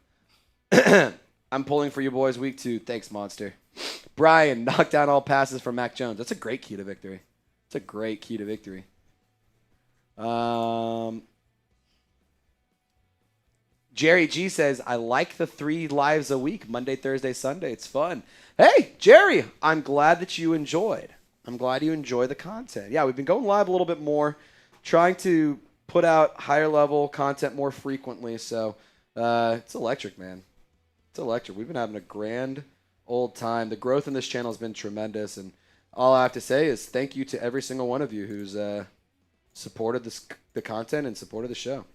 I'm pulling for you boys week 2. Thanks, Monster. Brian, knock down all passes from Mac Jones. That's a great key to victory. It's a great key to victory. Jerry G says, I like the 3 lives a week, Monday, Thursday, Sunday. It's fun. Hey, Jerry, I'm glad that you enjoyed. I'm glad you enjoy the content. Yeah, we've been going live a little bit more, trying to put out higher level content more frequently. So it's electric, man. It's electric. We've been having a grand old time. The growth in this channel has been tremendous. And all I have to say is thank you to every single one of you who's supported the content and supported the show.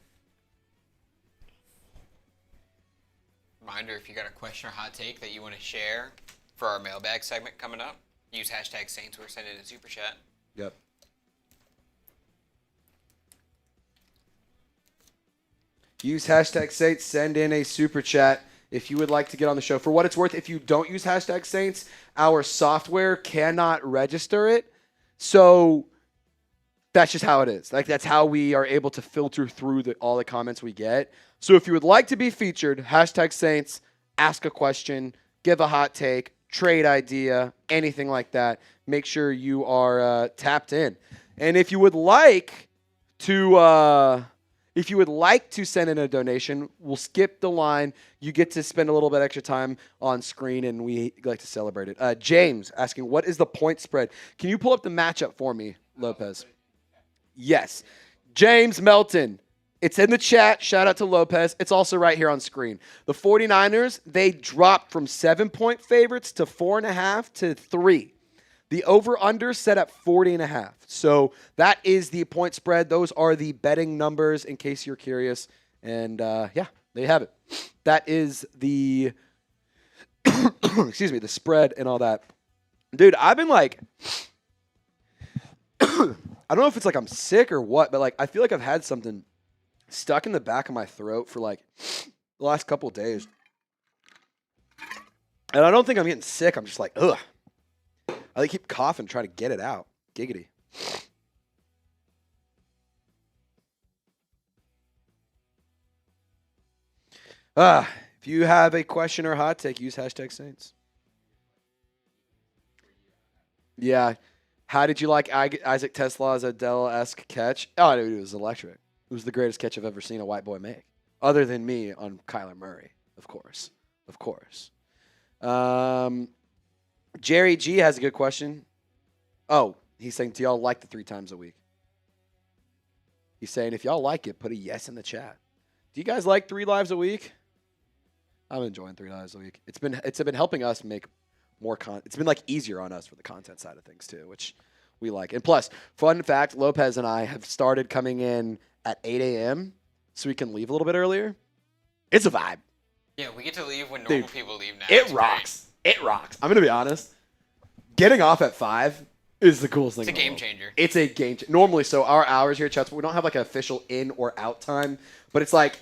Reminder, if you got a question or hot take that you want to share for our mailbag segment coming up, use hashtag Saints or send it in Super Chat. Yep. Use hashtag Saints, send in a Super Chat if you would like to get on the show. For what it's worth, if you don't use hashtag Saints, our software cannot register it. So that's just how it is. Like, that's how we are able to filter through all the comments we get. So if you would like to be featured, hashtag Saints, ask a question, give a hot take, trade idea, anything like that, make sure you are tapped in. And if you would like to send in a donation, we'll skip the line. You get to spend a little bit extra time on screen, and we like to celebrate it. James asking, what is the point spread? Can you pull up the matchup for me, Lopez? Yes. James Melton. It's in the chat. Shout out to Lopez. It's also right here on screen. The 49ers, they dropped from 7-point favorites to 4.5 to 3. The over-under set at 40.5. So that is the point spread. Those are the betting numbers in case you're curious. And, yeah, there you have it. That is the, excuse me, the spread and all that. Dude, I've been like, I don't know if it's like I'm sick or what, but like I feel like I've had something stuck in the back of my throat for like the last couple of days. And I don't think I'm getting sick. I'm just like, ugh. I like keep coughing, trying to get it out. Giggity. If you have a question or hot take, use hashtag Saints. Yeah. How did you like Isaac Tesla's Adele-esque catch? Oh, dude, it was electric. It was the greatest catch I've ever seen a white boy make. Other than me on Kyler Murray, of course. Of course. Jerry G has a good question. Oh, he's saying, do y'all like the 3 times a week? He's saying, if y'all like it, put a yes in the chat. Do you guys like 3 lives a week? I'm enjoying 3 lives a week. It's been helping us make more content. It's been like easier on us for the content side of things too, which we like. And plus, fun fact, Lopez and I have started coming in at 8 a.m. so we can leave a little bit earlier. It's a vibe. Yeah, we get to leave when normal people leave now. It rocks. It rocks. I'm going to be honest. Getting off at 5 is the coolest thing. It's a game changer. It's a game changer. Normally, so our hours here at Chats, we don't have like an official in or out time, but it's like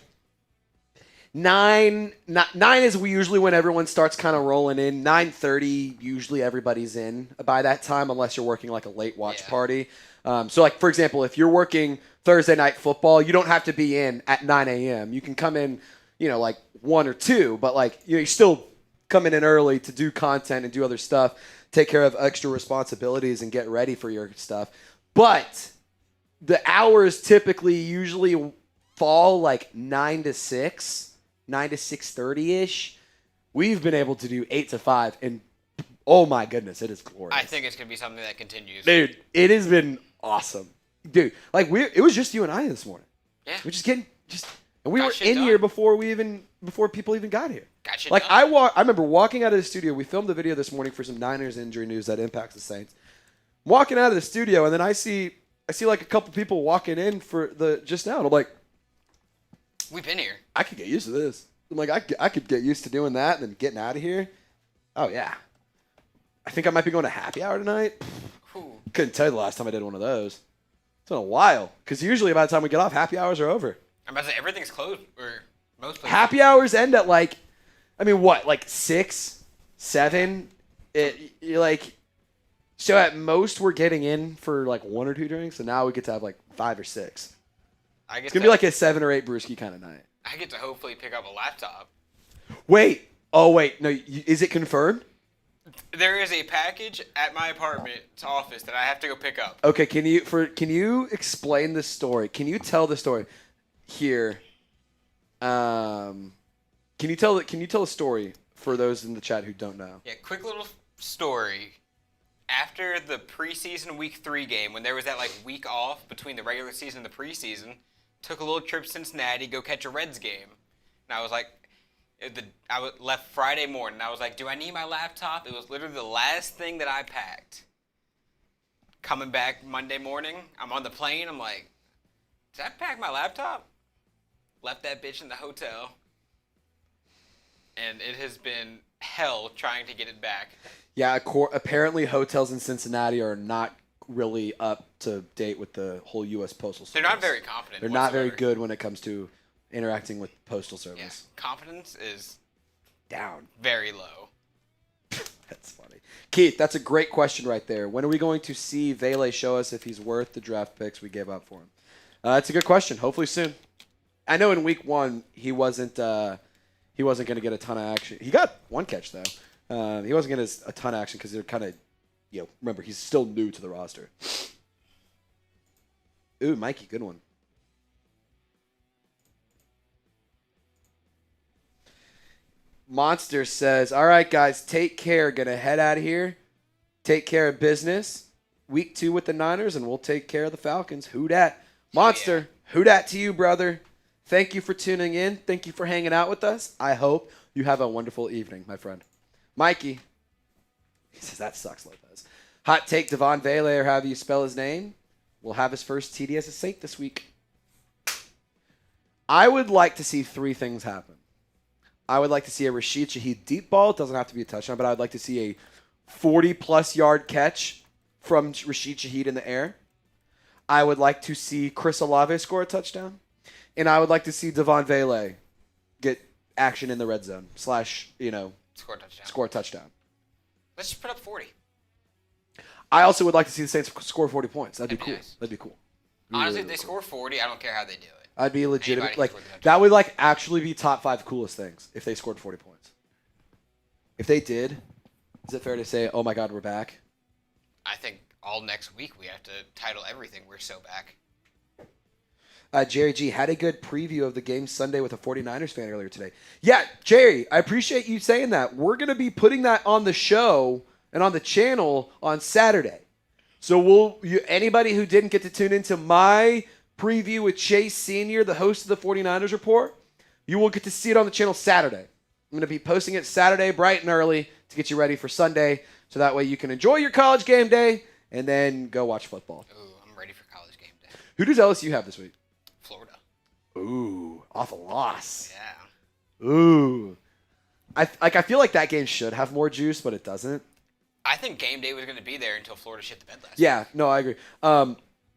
9 is usually when everyone starts kind of rolling in. 9:30, usually everybody's in by that time, unless you're working like a late watch party. So like, for example, if you're working Thursday night football, you don't have to be in at 9 a.m. You can come in, like 1 or 2, but like, you're still coming in early to do content and do other stuff, take care of extra responsibilities and get ready for your stuff. But the hours usually fall like 9 to 6, 9 to 6:30-ish. We've been able to do 8 to 5 and Oh my goodness, it is glorious. I think it's going to be something that continues. Dude, it has been awesome. Dude, like it was just you and I this morning. Yeah. We're and we Got were shit in done. here before people even got here. Got shit Like done. I remember walking out of the studio. We filmed the video this morning for some Niners injury news that impacts the Saints. Walking out of the studio, and then I see like a couple people walking in for the just now, and I'm like, We've been here. I could get used to this. I'm like, I could get used to doing that and then getting out of here. Oh yeah. I think I might be going to happy hour tonight. Ooh. Couldn't tell you the last time I did one of those. It's been a while. Because usually by the time we get off, happy hours are over. I'm about to say everything's closed, or most places. Happy hours end at like 6, 7? You're like, so at most we're getting in for like 1 or 2 drinks, and now we get to have like 5 or 6. I get It's going to be like a 7 or 8 brewski kind of night. I get to hopefully pick up a laptop. Wait. Oh, wait. No, is it confirmed? There is a package at my apartment's office that I have to go pick up. Okay, can you explain this story? Can you tell the story here? Can you tell the story for those in the chat who don't know? Yeah, quick little story. After the preseason week 3 game, when there was that like week off between the regular season and the preseason, took a little trip to Cincinnati, go catch a Reds game. And I was like, left Friday morning. I was like, do I need my laptop? It was literally the last thing that I packed. Coming back Monday morning, I'm on the plane. I'm like, did I pack my laptop? Left that bitch in the hotel. And it has been hell trying to get it back. Yeah, apparently hotels in Cincinnati are not really up to date with the whole U.S. Postal Service. They're not very confident. They're not very good when it comes to interacting with Postal Service. Yeah, confidence is Down. very low. That's funny. Keith, that's a great question right there. When are we going to see Vele show us if he's worth the draft picks we gave up for him? That's a good question. Hopefully soon. I know in week 1 he wasn't going to get a ton of action. He got 1 catch though. He wasn't getting a ton of action because they're kind of, remember he's still new to the roster. Ooh, Mikey, good one. Monster says, all right, guys, take care. Going to head out of here. Take care of business. Week 2 with the Niners, and we'll take care of the Falcons. Who dat? Monster, who dat to you, brother? Thank you for tuning in. Thank you for hanging out with us. I hope you have a wonderful evening, my friend. Mikey, he says, that sucks, Lopez. Hot take, Devon Vele, or however you spell his name, will have his first TD as a Saint this week. I would like to see 3 things happen. I would like to see a Rashid Shaheed deep ball. It doesn't have to be a touchdown, but I would like to see a 40-plus yard catch from Rashid Shaheed in the air. I would like to see Chris Olave score a touchdown. And I would like to see Devon Vele get action in the red zone / Score a touchdown. score a touchdown. Let's just put up 40. I also would like to see the Saints score 40 points. That'd be cool. Nice. That'd be cool. Honestly, Really, if they cool. score 40, I don't care how they do it. I'd be legitimate. Anybody Like can score the that would actually be top 5 coolest things if they scored 40 points. If they did, is it fair to say, oh my God, we're back? I think all next week we have to title everything "We're So Back." Jerry G had a good preview of the game Sunday with a 49ers fan earlier today. Yeah, Jerry, I appreciate you saying that. We're going to be putting that on the show and on the channel on Saturday. So anybody who didn't get to tune into my preview with Chase Sr., the host of the 49ers Report, you will get to see it on the channel Saturday. I'm going to be posting it Saturday bright and early to get you ready for Sunday, so that way you can enjoy your college game day and then go watch football. Ooh, I'm ready for college game day. Who does LSU have this week? Florida. Ooh, off a loss. Yeah. Ooh. I feel like that game should have more juice, but it doesn't. I think game day was going to be there until Florida shit the bed last Yeah, no, I agree.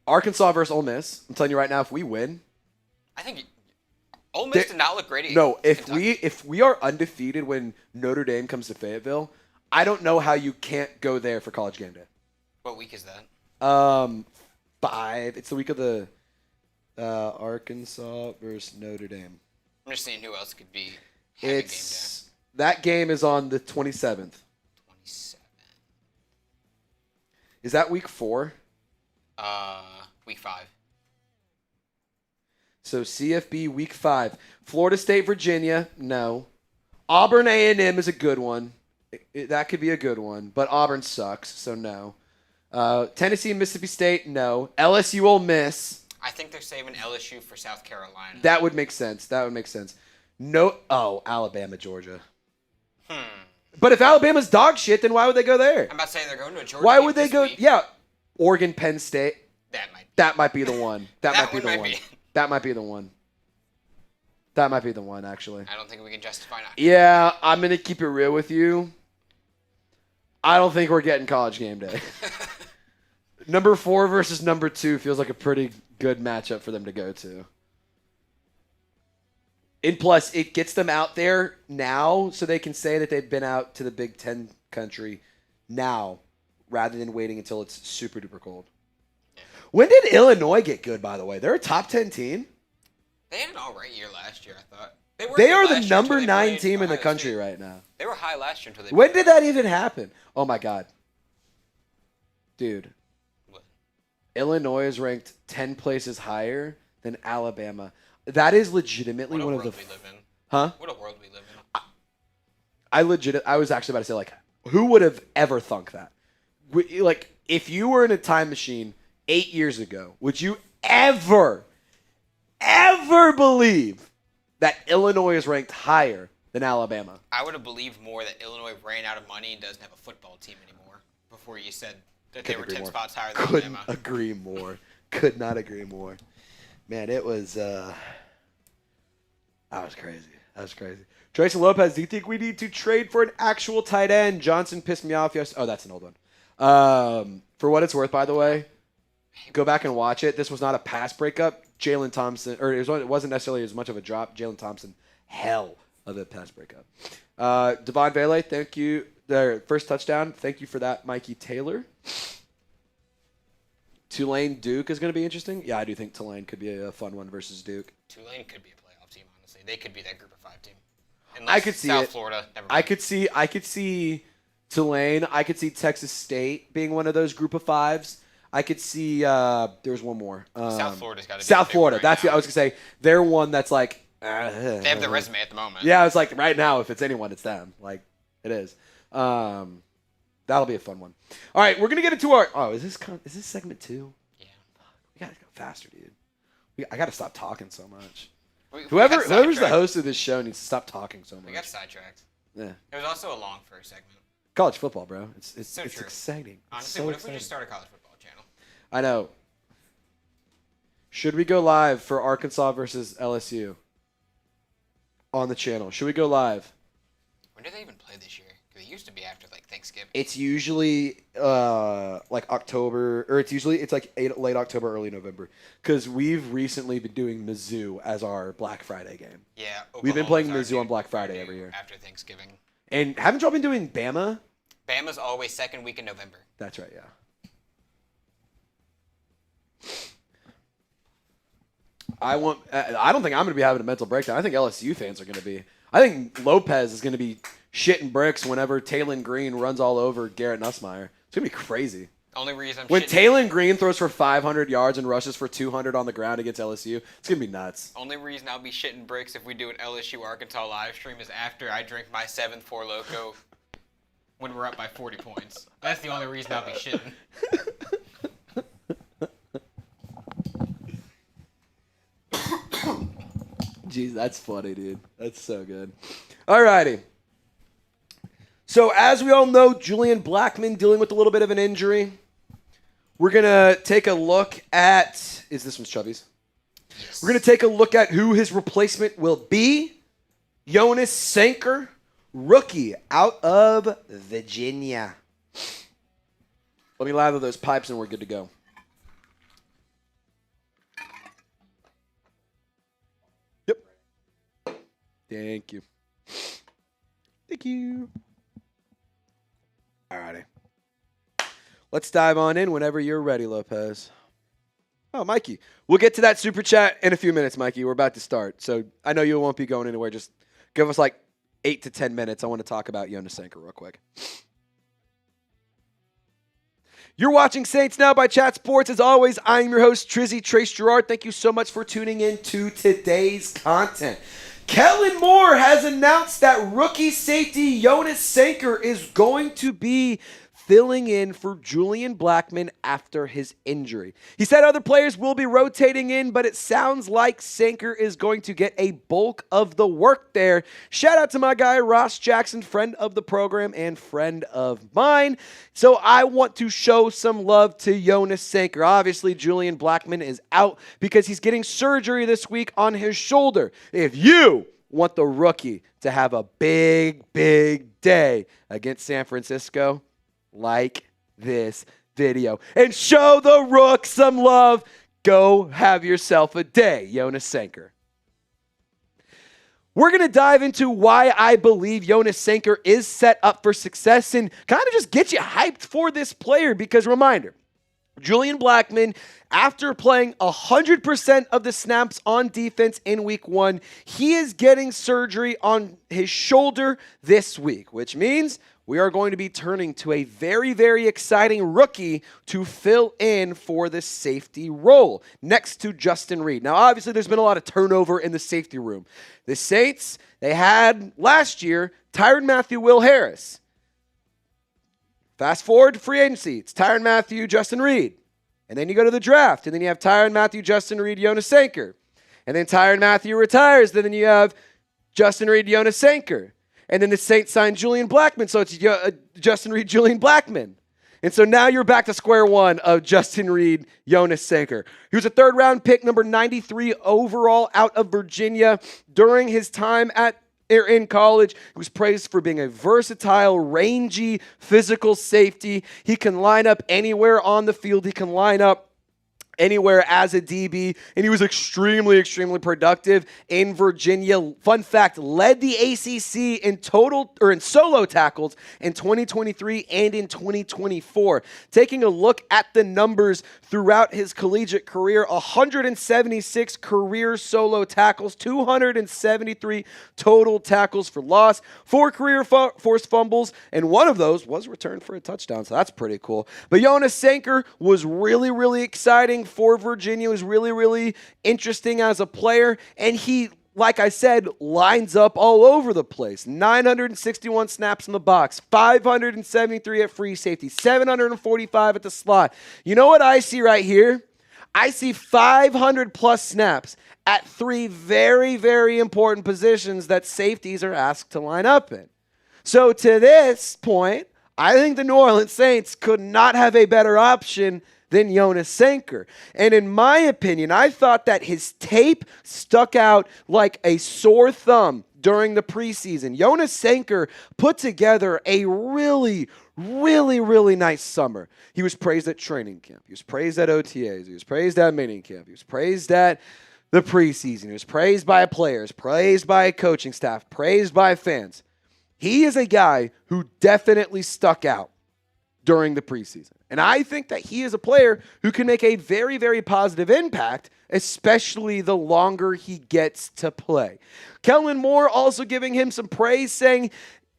Arkansas versus Ole Miss. I'm telling you right now, if we win, I think Ole Miss did not look great. No, if Kentucky. we are undefeated when Notre Dame comes to Fayetteville, I don't know how you can't go there for college game day. What week is that? 5. It's the week of the Arkansas versus Notre Dame. I'm just seeing who else could be having That game is on the 27th. game day. 27. Is that week 4? Week 5. So CFB week 5. Florida State, Virginia, no. Auburn A&M is a good one. That could be a good one, but Auburn sucks, so no. Tennessee and Mississippi State, no. LSU Ole Miss. I think they're saving LSU for South Carolina. That would make sense. No. Oh, Alabama, Georgia. But if Alabama's dog shit, then why would they go there? I'm about to say they're going to a Georgia Why game would they this go? week. Yeah, Oregon, Penn State. That Might be the one. That might be the one. be. That might be the one. That might be the one, actually. I don't think we can justify not. Yeah, I'm going to keep it real with you. I don't think we're getting College Game Day. Number 4 versus number 2 feels like a pretty good matchup for them to go to. And plus, it gets them out there now so they can say that they've been out to the Big Ten country now rather than waiting until it's super duper cold. Yeah. When did Illinois get good, by the way? They're a top 10 team. They had an all right year last year, I thought. They are the number 9 team in the country right now. They were high last year until they. When did that even happen? Oh my God. Dude. What? Illinois is ranked 10 places higher than Alabama. That is legitimately one of the. What a world we live in. Huh? What a world we live in. I was actually about to say, like, who would have ever thunk that? Like, if you were in a time machine 8 years ago, would you ever believe that Illinois is ranked higher than Alabama? I would have believed more that Illinois ran out of money and doesn't have a football team anymore before you said that they were 10 spots higher than Alabama. Couldn't agree more. Could not agree more. Man, it was that was crazy. Tracy Lopez, do you think we need to trade for an actual tight end? Johnson pissed me off yesterday. Oh, that's an old one. For what it's worth, by the way, go back and watch it. This was not a pass breakup. Jalen Thompson, or it wasn't necessarily as much of a drop. Jalen Thompson, hell of a pass breakup. Devon Vele, thank you. Their first touchdown. Thank you for that, Mikey Taylor. Tulane Duke is going to be interesting. Yeah, I do think Tulane could be a fun one versus Duke. Tulane could be a playoff team, honestly. They could be that Group of 5 team. Unless I could see South it. Florida. Never mind. I could see Tulane. I could see Texas State being one of those Group of 5s. I could see. There's one more. South Florida's got to be South Florida. Right That's now. what I was gonna say. They're one that's like. They have the resume at the moment. Yeah, it's like right now. If it's anyone, it's them. Like it is. That'll be a fun one. All right, we're gonna get into our. Oh, is this segment 2? Yeah. We gotta go faster, dude. I gotta stop talking so much. Whoever's the host of this show needs to stop talking so much. We got sidetracked. Yeah. It was also a long first segment. College football, bro. It's so true. exciting. Honestly, what if we just start a college football channel? I know. Should we go live for Arkansas versus LSU on the channel? Should we go live? When do they even play this year? Because it used to be after like Thanksgiving. It's usually like October, or it's like late October, early November. Because we've recently been doing Mizzou as our Black Friday game. Yeah, we've been playing Oklahoma's Mizzou on Black Friday every year after Thanksgiving. And haven't y'all been doing Bama? Bama's always second week in November. That's right, yeah. I don't think I'm going to be having a mental breakdown. I think LSU fans are going to be. I think Lopez is going to be shitting bricks whenever Taylon Green runs all over Garrett Nussmeier. It's going to be crazy. Only reason when Taylon Green throws for 500 yards and rushes for 200 on the ground against LSU, it's going to be nuts. Only reason I'll be shitting bricks if we do an LSU Arkansas live stream is after I drink my 7th Four Loko when we're up by 40 points. That's the only reason I'll be shitting. Jeez, that's funny, dude. That's so good. All righty. So as we all know, Julian Blackmon dealing with a little bit of an injury. We're going to take a look at... Is this one's Chubby's? Yes. We're going to take a look at who his replacement will be. Jonas Sanker, rookie out of Virginia. Let me lather those pipes and we're good to go. Yep. Thank you. Thank you. Alrighty. Let's dive on in whenever you're ready, Lopez. Oh, Mikey. We'll get to that super chat in a few minutes, Mikey. We're about to start. So I know you won't be going anywhere. Just give us like 8 to 10 minutes. I want to talk about Jonas Sanker real quick. You're watching Saints Now by Chat Sports. As always, I'm your host, Trizzy Trace Girouard. Thank you so much for tuning in to today's content. Kellen Moore has announced that rookie safety Jonas Sanker is going to be filling in for Julian Blackmon after his injury. He said other players will be rotating in, but it sounds like Sanker is going to get a bulk of the work there. Shout out to my guy Ross Jackson, friend of the program and friend of mine. So I want to show some love to Jonas Sanker. Obviously, Julian Blackmon is out because he's getting surgery this week on his shoulder. If you want the rookie to have a big day against San Francisco, like this video and show the Rook some love. Go have yourself a day, Jonas Sanker. We're going to dive into why I believe Jonas Sanker is set up for success and kind of just get you hyped for this player because, reminder, Julian Blackmon, after playing 100% of the snaps on defense in week 1, he is getting surgery on his shoulder this week, which means we are going to be turning to a very exciting rookie to fill in for the safety role next to Justin Reed. Now, obviously, there's been a lot of turnover in the safety room. The Saints, they had last year Tyrann Mathieu, Will Harris. Fast forward to free agency. It's Tyrann Mathieu, Justin Reed. And then you go to the draft, and then you have Tyrann Mathieu, Justin Reed, Jonas Sanker. And then Tyrann Mathieu retires, then you have Justin Reed, Jonas Sanker. And then the Saints signed Julian Blackmon, so it's Justin Reed, Julian Blackmon. And so now you're back to square one of Justin Reed, Jonas Sanker. He was a third-round pick, number 93 overall out of Virginia. During his time in college, he was praised for being a versatile, rangy, physical safety. He can line up anywhere on the field. He can line up anywhere as a DB, and he was extremely productive in Virginia. Fun fact, led the ACC in total or in solo tackles in 2023 and in 2024. Taking a look at the numbers throughout his collegiate career, 176 career solo tackles, 273 total tackles for loss, 4 career forced fumbles, and one of those was returned for a touchdown, so that's pretty cool. But Jonas Sanker was really exciting for Virginia. Was really interesting as a player, and he, like I said, lines up all over the place. 961 snaps in the box, 573 at free safety, 745 at the slot. You know what I see right here? I see 500 plus snaps at 3 very important positions that safeties are asked to line up in. So to this point, I think the New Orleans Saints could not have a better option than Jonas Sanker. And in my opinion, I thought that his tape stuck out like a sore thumb during the preseason. Jonas Sanker put together a really nice summer. He was praised at training camp. He was praised at OTAs. He was praised at minicamp. camp. He was praised at the preseason. He was praised by players, praised by coaching staff, praised by fans. He is a guy who definitely stuck out during the preseason. And I think that he is a player who can make a very positive impact, especially the longer he gets to play. Kellen Moore also giving him some praise, saying,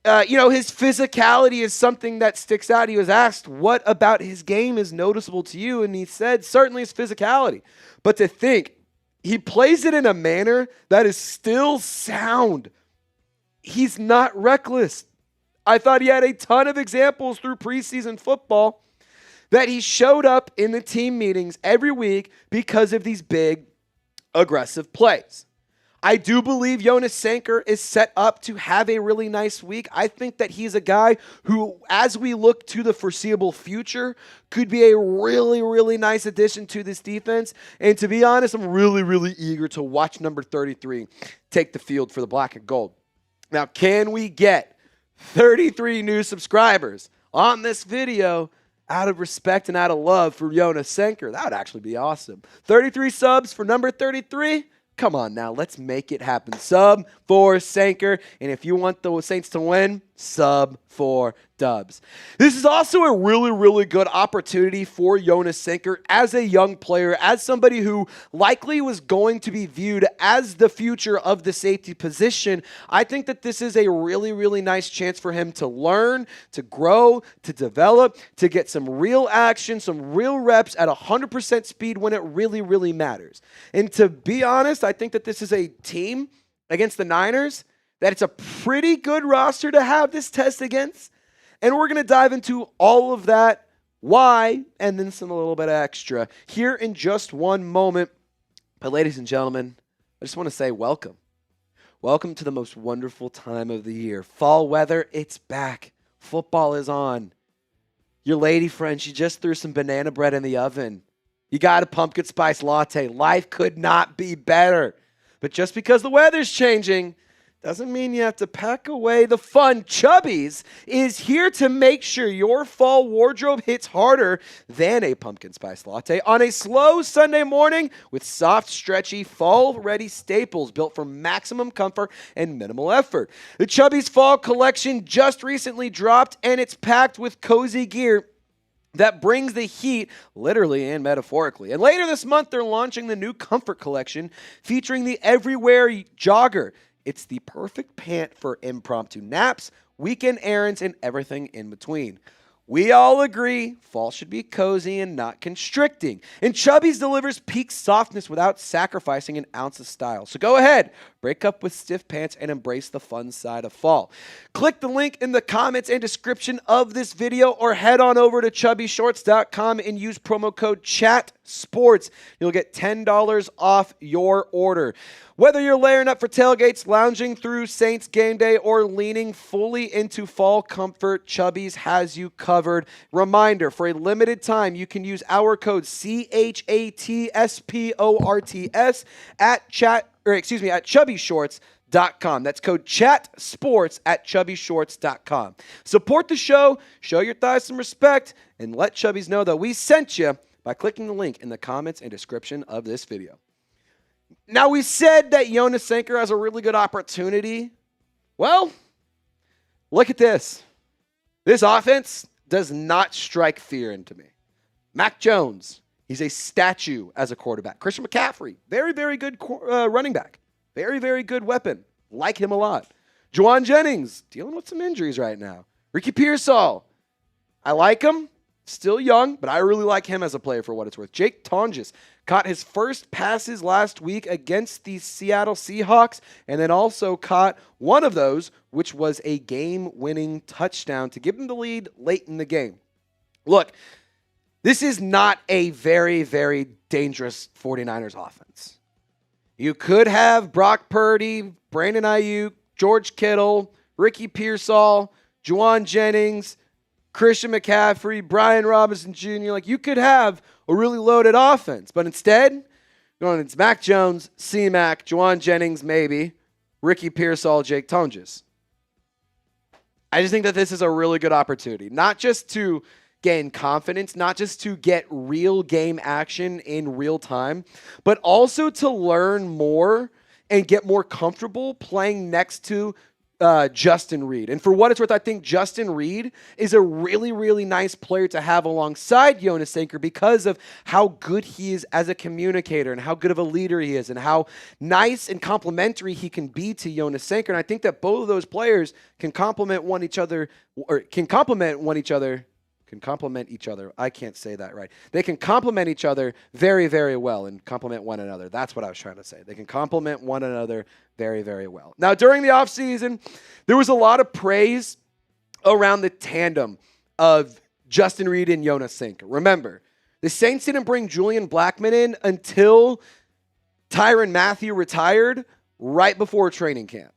his physicality is something that sticks out. He was asked, what about his game is noticeable to you? And he said, certainly his physicality. But to think, he plays it in a manner that is still sound. He's not reckless. I thought he had a ton of examples through preseason football that he showed up in the team meetings every week because of these big, aggressive plays. I do believe Jonas Sanker is set up to have a really nice week. I think that he's a guy who, as we look to the foreseeable future, could be a really nice addition to this defense. And to be honest, I'm really eager to watch number 33 take the field for the black and gold. Now, can we get 33 new subscribers on this video out of respect and out of love for Jonas Sanker? That would actually be awesome. 33 subs for number 33. Come on now, let's make it happen. Sub for Sanker. And if you want the Saints to win, sub for Dubs. This is also a really good opportunity for Jonas Sanker as a young player, as somebody who likely was going to be viewed as the future of the safety position. I think that this is a really nice chance for him to learn, to grow, to develop, to get some real action, some real reps at 100% speed when it really matters. And to be honest, I think that this is a team against the Niners that it's a pretty good roster to have this test against. And we're going to dive into all of that, why, and then a little bit of extra here in just one moment. But ladies and gentlemen, I just want to say welcome. Welcome to the most wonderful time of the year. Fall weather, it's back. Football is on. Your lady friend, she just threw some banana bread in the oven. You got a pumpkin spice latte. Life could not be better. But just because the weather's changing doesn't mean you have to pack away the fun. Chubby's is here to make sure your fall wardrobe hits harder than a pumpkin spice latte on a slow Sunday morning with soft, stretchy, fall-ready staples built for maximum comfort and minimal effort. The Chubby's Fall Collection just recently dropped, and it's packed with cozy gear that brings the heat, literally and metaphorically. And later this month, they're launching the new Comfort Collection featuring the Everywhere Jogger. It's the perfect pant for impromptu naps, weekend errands, and everything in between. We all agree fall should be cozy and not constricting. And Chubby's delivers peak softness without sacrificing an ounce of style. So go ahead, break up with stiff pants and embrace the fun side of fall. Click the link in the comments and description of this video or head on over to chubbyshorts.com and use promo code CHATSPORTS. You'll get $10 off your order. Whether you're layering up for tailgates, lounging through Saints game day, or leaning fully into fall comfort, Chubby's has you covered. Reminder, for a limited time, you can use our code CHATSPORTS at chubbyshorts.com. That's code CHATSPORTS at chubbyshorts.com. Support the show, show your thighs some respect, and let Chubby's know that we sent you by clicking the link in the comments and description of this video. Now, we said that Jonas Sanker has a really good opportunity. Well, look at this. This offense does not strike fear into me. Mac Jones, he's a statue as a quarterback. Christian McCaffrey, very, very good running back. Very, very good weapon. Like him a lot. Juwan Jennings, dealing with some injuries right now. Ricky Pearsall, I like him. Still young, but I really like him as a player for what it's worth. Jake Tonges caught his first passes last week against the Seattle Seahawks, and then also caught one of those, which was a game-winning touchdown to give them the lead late in the game. Look, this is not a very, very dangerous 49ers offense. You could have Brock Purdy, Brandon Ayuk, George Kittle, Ricky Pearsall, Juwan Jennings, Christian McCaffrey, Brian Robinson Jr. Like, you could have a really loaded offense. But instead, it's Mac Jones, C-Mac, Juwan Jennings, maybe, Ricky Pearsall, Jake Tonges. I just think that this is a really good opportunity, not just to gain confidence, not just to get real game action in real time, but also to learn more and get more comfortable playing next to Justin Reed. And for what it's worth, I think Justin Reed is a really, really nice player to have alongside Jonas Sanker because of how good he is as a communicator and how good of a leader he is and how nice and complimentary he can be to Jonas Sanker. And I think that both of those players can complement each other. I can't say that right. They can complement each other very, very well and complement one another. That's what I was trying to say. They can complement one another very, very well. Now, during the offseason, there was a lot of praise around the tandem of Justin Reed and Jonas Sanker. Remember, the Saints didn't bring Julian Blackmon in until Tyrann Mathieu retired right before training camp.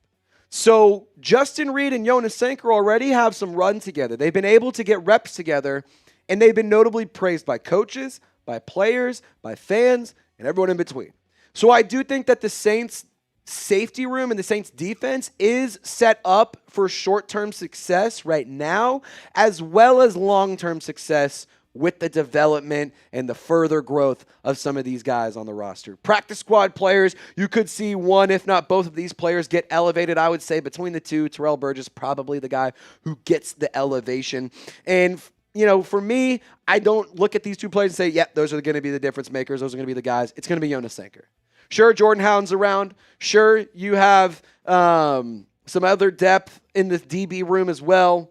So Justin Reed and Jonas Sanker already have some run together. They've been able to get reps together, and they've been notably praised by coaches, by players, by fans, and everyone in between. So I do think that the Saints' safety room and the Saints' defense is set up for short-term success right now, as well as long-term success with the development and the further growth of some of these guys on the roster. Practice squad players, you could see one, if not both of these players get elevated. I would say between the two, Terrell Burgess probably the guy who gets the elevation. And, for me, I don't look at these two players and say, yep, those are going to be the difference makers. Those are going to be the guys. It's going to be Jonas Sanker. Sure, Jordan Howden's around. Sure, you have some other depth in the DB room as well.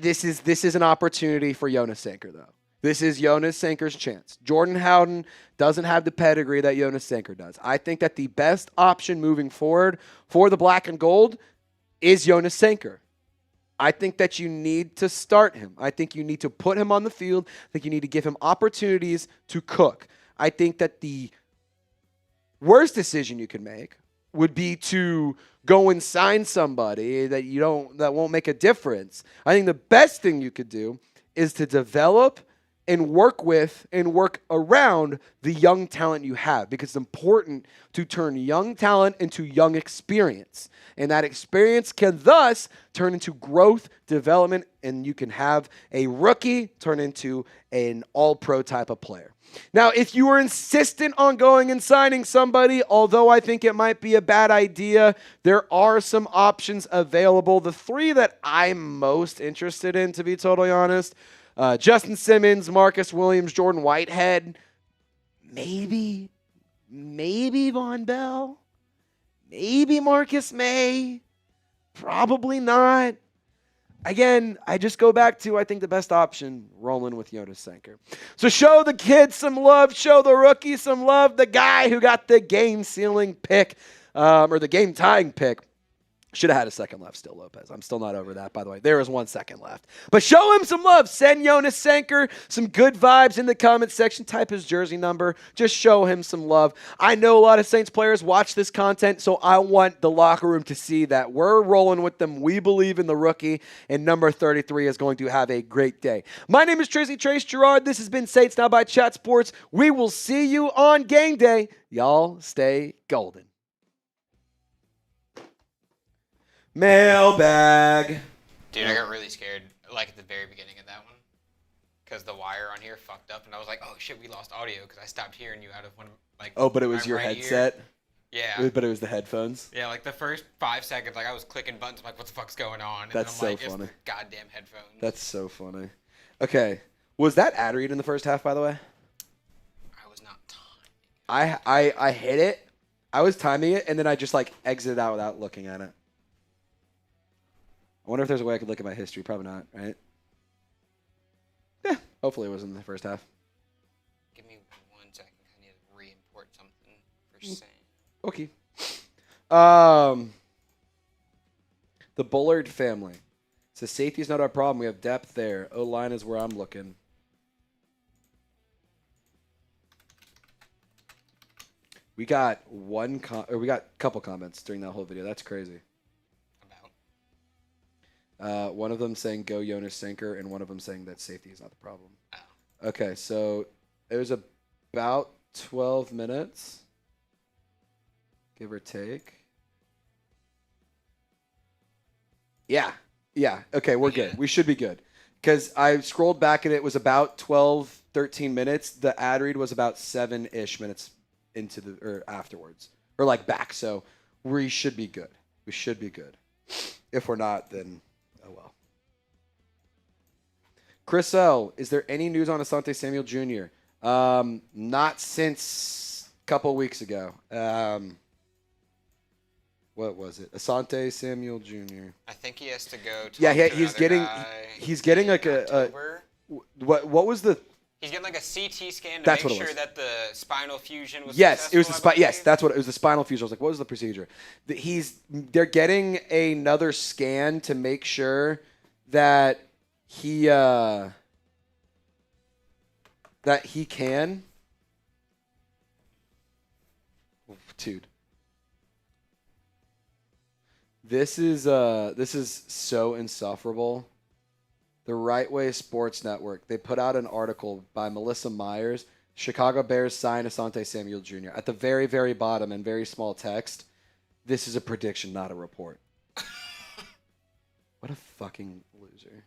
This is an opportunity for Jonas Sanker, though. This is Jonas Sanker's chance. Jordan Howden doesn't have the pedigree that Jonas Sanker does. I think that the best option moving forward for the black and gold is Jonas Sanker. I think that you need to start him. I think you need to put him on the field. I think you need to give him opportunities to cook. I think that the worst decision you can make would be to go and sign somebody that won't make a difference. I think the best thing you could do is to develop and work with and work around the young talent you have, because it's important to turn young talent into young experience. And that experience can thus turn into growth, development, and you can have a rookie turn into an all-pro type of player. Now, if you are insistent on going and signing somebody, although I think it might be a bad idea, there are some options available. The three that I'm most interested in, to be totally honest, Justin Simmons, Marcus Williams, Jordan Whitehead, maybe Von Bell, maybe Marcus May, probably not. Again, I just go back to, I think the best option, rolling with Jonas Sanker. So show the kids some love, show the rookie some love, the guy who got the game-sealing pick, or the game-tying pick. Should have had a second left still, Lopez. I'm still not over that, by the way. There is 1 second left. But show him some love. Send Jonas Sanker some good vibes in the comments section. Type his jersey number. Just show him some love. I know a lot of Saints players watch this content, so I want the locker room to see that we're rolling with them. We believe in the rookie, and number 33 is going to have a great day. My name is Trizzy Trace Girouard. This has been Saints Now by Chat Sports. We will see you on game day. Y'all stay golden. Mailbag. Dude, I got really scared, like at the very beginning of that one, because the wire on here fucked up, and I was like, "Oh shit, we lost audio," because I stopped hearing you out of one of but it was your right headset. Ear. Yeah. But it was the headphones. Yeah, like the first 5 seconds, like I was clicking buttons, I'm like, "What the fuck's going on?" And That's then I'm so like, funny. It's the goddamn headphones. That's so funny. Okay, was that ad read in the first half? By the way, I was not timing. I hit it. I was timing it, and then I just like exited out without looking at it. I wonder if there's a way I could look at my history. Probably not, right? Yeah, hopefully it was in the first half. Give me 1 second. I need to re-import something for Sam. Okay. The Bullard family. So safety is not our problem. We have depth there. O-line is where I'm looking. We got we got a couple comments during that whole video. That's crazy. One of them saying go Jonas Sanker, and one of them saying that safety is not the problem. Oh. Okay, so it was about 12 minutes, give or take. Yeah. Okay, we're good. We should be good. Because I scrolled back and it was about 12, 13 minutes. The ad read was about 7-ish minutes or afterwards. Or like back. So we should be good. We should be good. If we're not, then oh well. Chris L., is there any news on Asante Samuel Jr.? Not since a couple weeks ago. What was it? Asante Samuel Jr. I think he has to go. He's getting like what was the? He's getting like a CT scan to make sure that the spinal fusion was Yes, it was successful, Yes, that's what it was. The spinal fusion. I was like, what was the procedure? They're getting another scan to make sure that he can. Dude. This is so insufferable. The Right Way Sports Network, they put out an article by Melissa Myers. Chicago Bears sign Asante Samuel Jr. At the very, very bottom in very small text, this is a prediction, not a report. What a fucking loser.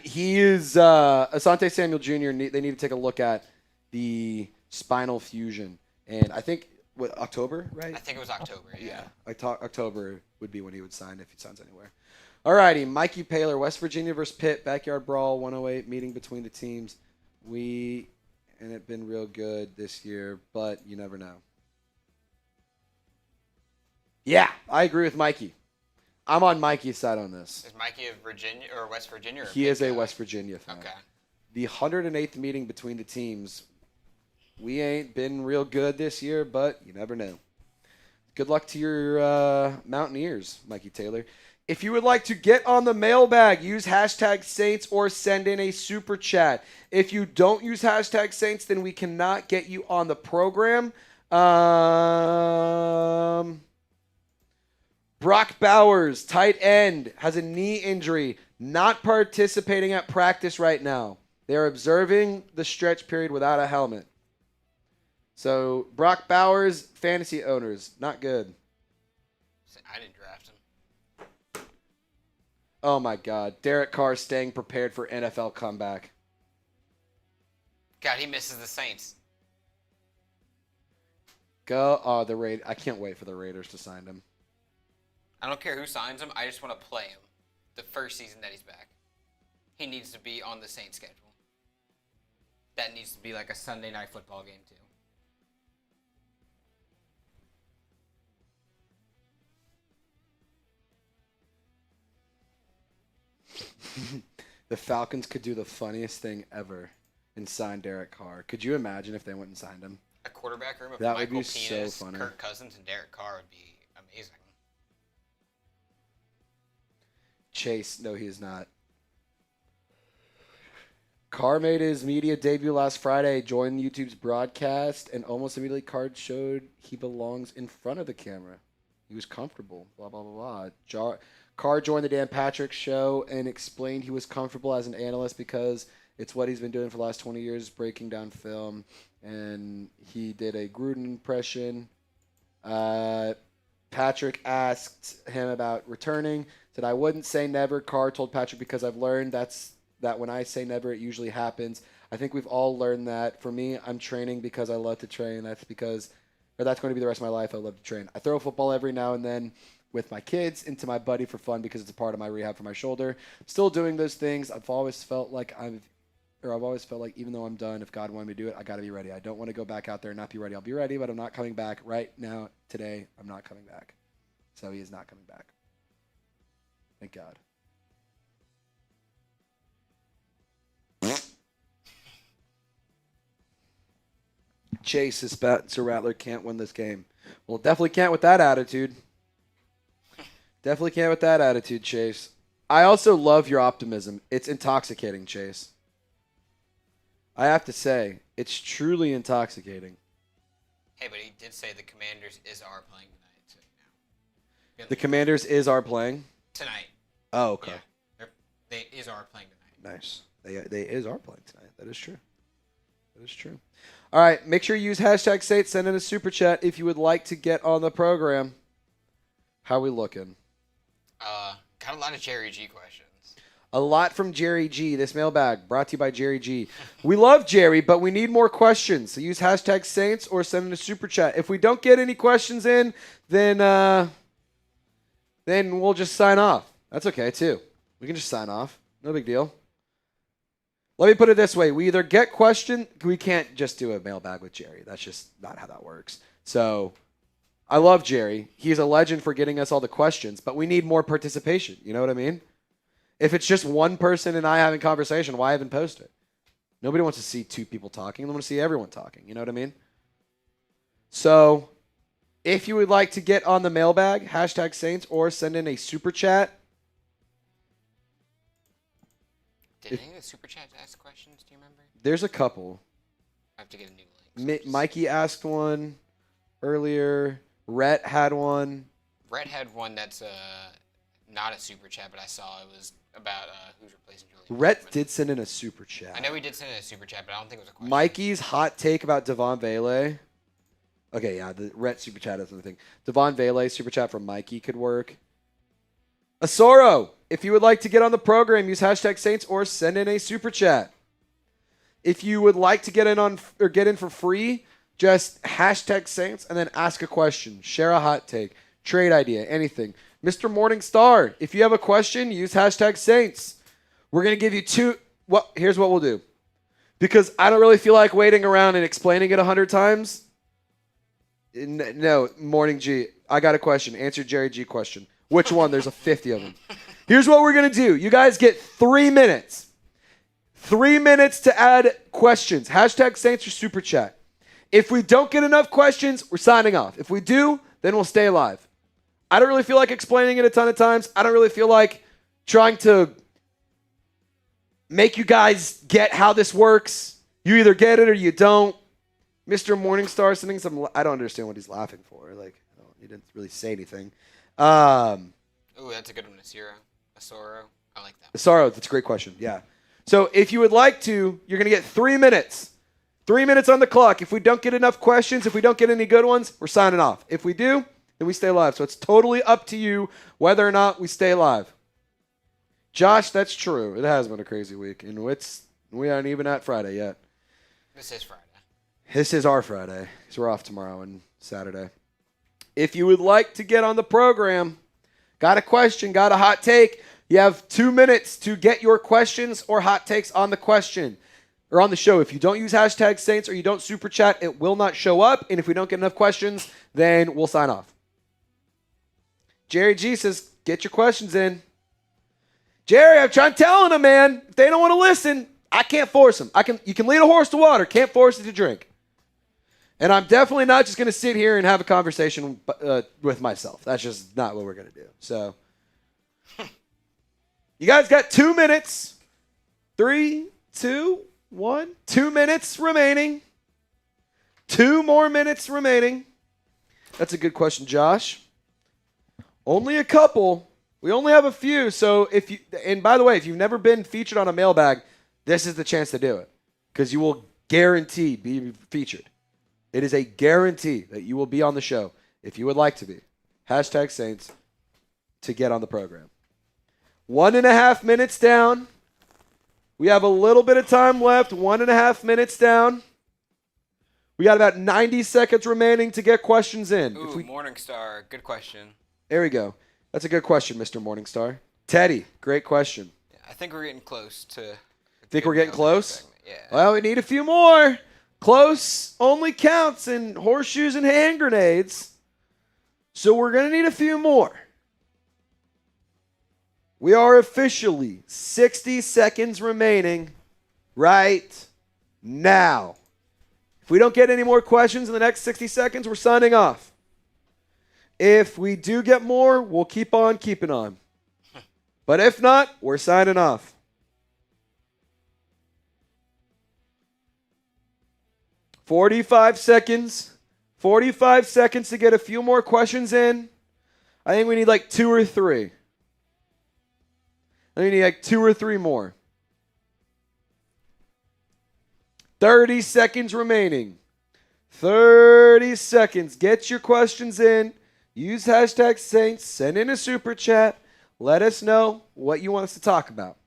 He is Asante Samuel Jr. They need to take a look at the spinal fusion. And I think, October, right? I think it was October, yeah. October would be when he would sign, if he signs anywhere. Alrighty, Mikey Paler, West Virginia versus Pitt, backyard brawl, 108, meeting between the teams. And it been real good this year, but you never know. Yeah, I agree with Mikey. I'm on Mikey's side on this. Is Mikey a Virginia or West Virginia? Or He is a West Virginia fan. Okay. The 108th meeting between the teams. We ain't been real good this year, but you never know. Good luck to your Mountaineers, Mikey Taylor. If you would like to get on the mailbag, use hashtag Saints or send in a super chat. If you don't use hashtag Saints, then we cannot get you on the program. Brock Bowers, tight end, has a knee injury, not participating at practice right now. They are observing the stretch period without a helmet. So, Brock Bowers, fantasy owners, not good. I didn't draft him. Oh, my God. Derek Carr staying prepared for NFL comeback. God, he misses the Saints. I can't wait for the Raiders to sign him. I don't care who signs him. I just want to play him the first season that he's back. He needs to be on the Saints schedule. That needs to be like a Sunday night football game, too. The Falcons could do the funniest thing ever and sign Derek Carr. Could you imagine if they went and signed him? A quarterback room of That Michael would be Penis, so funny. Kirk Cousins, and Derek Carr would be amazing. Chase, no, he is not. Carr made his media debut last Friday, joined YouTube's broadcast, and almost immediately Carr showed he belongs in front of the camera. He was comfortable, blah, blah, blah, blah. Carr joined the Dan Patrick Show and explained he was comfortable as an analyst because it's what he's been doing for the last 20 years, breaking down film. And he did a Gruden impression. Patrick asked him about returning. Said, I wouldn't say never. Carr told Patrick because I've learned that when I say never, it usually happens. I think we've all learned that. For me, I'm training because I love to train. That's going to be the rest of my life. I love to train. I throw a football every now and then with my kids and to my buddy for fun because it's a part of my rehab for my shoulder. Still doing those things. I've always felt like even though I'm done, if God wanted me to do it, I got to be ready. I don't want to go back out there and not be ready. I'll be ready, but I'm not coming back right now. Today, I'm not coming back. So he is not coming back. Thank God. Chase, Spencer Rattler can't win this game. Well, definitely can't with that attitude. Definitely can't with that attitude, Chase. I also love your optimism. It's intoxicating, Chase. I have to say, it's truly intoxicating. Hey, but he did say the Commanders are playing tonight. So, the Commanders are playing? Tonight. Oh, okay. Yeah, they are playing tonight. Nice. They are playing tonight. That is true. That is true. All right. Make sure you use hashtag Saints. Send in a super chat if you would like to get on the program. How are we looking? Got a lot of Jerry G questions. A lot from Jerry G. This mailbag brought to you by Jerry G. We love Jerry, but we need more questions. So use hashtag Saints or send in a super chat. If we don't get any questions in, then we'll just sign off. That's okay, too. We can just sign off. No big deal. Let me put it this way. We either get questions. We can't just do a mailbag with Jerry. That's just not how that works. So I love Jerry. He's a legend for getting us all the questions, but we need more participation. You know what I mean? If it's just one person and I having conversation, why even post it? Nobody wants to see two people talking. They want to see everyone talking. You know what I mean? So if you would like to get on the mailbag, hashtag Saints, or send in a super chat. Did any of the super chats ask questions? Do you remember? There's a couple. I have to get a new link. Mikey asked one earlier. Rhett had one. Rhett had one that's not a super chat, but I saw it was about who's replacing Julian. Rhett did send in a super chat. I know he did send in a super chat, but I don't think it was a question. Mikey's hot take about Devon Vele. Okay, yeah, the Rhett super chat is another thing. Devon Vele super chat from Mikey could work. Asoro, if you would like to get on the program, use hashtag Saints or send in a super chat. If you would like to get in for free, just hashtag Saints and then ask a question. Share a hot take, trade idea, anything. Mr. Morningstar, if you have a question, use hashtag Saints. We're going to give you two. Well, here's what we'll do. Because I don't really feel like waiting around and explaining it 100 times. No, Morning G, I got a question. Answer Jerry G question. Which one? There's 50 of them. Here's what we're going to do. You guys get 3 minutes. 3 minutes to add questions. Hashtag Saints or Super Chat. If we don't get enough questions, we're signing off. If we do, then we'll stay live. I don't really feel like explaining it a ton of times. I don't really feel like trying to make you guys get how this works. You either get it or you don't. Mr. Morningstar sending some. I don't understand what he's laughing for. Like, he didn't really say anything. Oh, that's a good one. A sorrow. I like that. Sorrow. That's a great question. Yeah. So if you would like to, you're going to get 3 minutes. 3 minutes on the clock. If we don't get enough questions, if we don't get any good ones, we're signing off. If we do, then we stay live. So it's totally up to you whether or not we stay live. Josh, that's true. It has been a crazy week, and we aren't even at Friday yet. This is Friday. This is our Friday, because we're off tomorrow and Saturday. If you would like to get on the program, got a question, got a hot take, you have 2 minutes to get your questions or hot takes on the question or on the show. If you don't use hashtag Saints or you don't super chat, it will not show up. And if we don't get enough questions, then we'll sign off. Jerry G says, get your questions in. Jerry, I'm trying telling them, man. If they don't want to listen, I can't force them. You can lead a horse to water, can't force it to drink. And I'm definitely not just going to sit here and have a conversation with myself. That's just not what we're going to do. So, you guys got 2 minutes. 3, 2, 1. 2 minutes remaining. 2 more minutes remaining. That's a good question, Josh. Only a couple. We only have a few. So and by the way, if you've never been featured on a mailbag, this is the chance to do it, because you will guaranteed be featured. It is a guarantee that you will be on the show if you would like to be. Hashtag Saints to get on the program. 1.5 minutes down. We have a little bit of time left. 1.5 minutes down. We got about 90 seconds remaining to get questions in. Ooh, Morningstar. Good question. There we go. That's a good question, Mr. Morningstar. Teddy, great question. Yeah, I think we're getting close to. Think we're getting close? Segment. Yeah. Well, we need a few more. Close only counts in horseshoes and hand grenades. So we're going to need a few more. We are officially 60 seconds remaining right now. If we don't get any more questions in the next 60 seconds, we're signing off. If we do get more, we'll keep on keeping on. But if not, we're signing off. 45 seconds. 45 seconds to get a few more questions in. I think we need like 2 or 3. I think we need like 2 or 3 more. 30 seconds remaining. 30 seconds. Get your questions in. Use hashtag Saints. Send in a super chat. Let us know what you want us to talk about.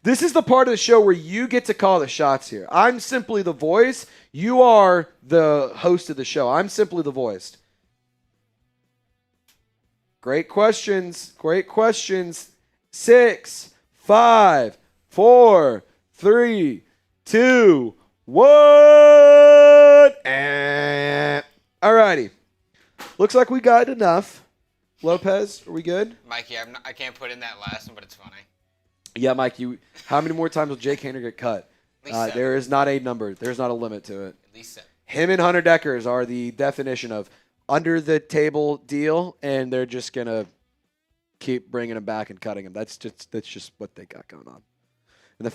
This is the part of the show where you get to call the shots here. I'm simply the voice. You are the host of the show. I'm simply the voice. Great questions. Great questions. 6, 5, 4, 3, 2, 1. And all righty. Looks like we got enough. Lopez, are we good? Mikey, I can't put in that last one, but it's funny. Yeah, Mike, how many more times will Jake Hainer get cut? At least 7. There is not a number. There's not a limit to it. At least 7. Him and Hunter Deckers are the definition of under-the-table deal, and they're just going to keep bringing him back and cutting him. That's just what they got going on. And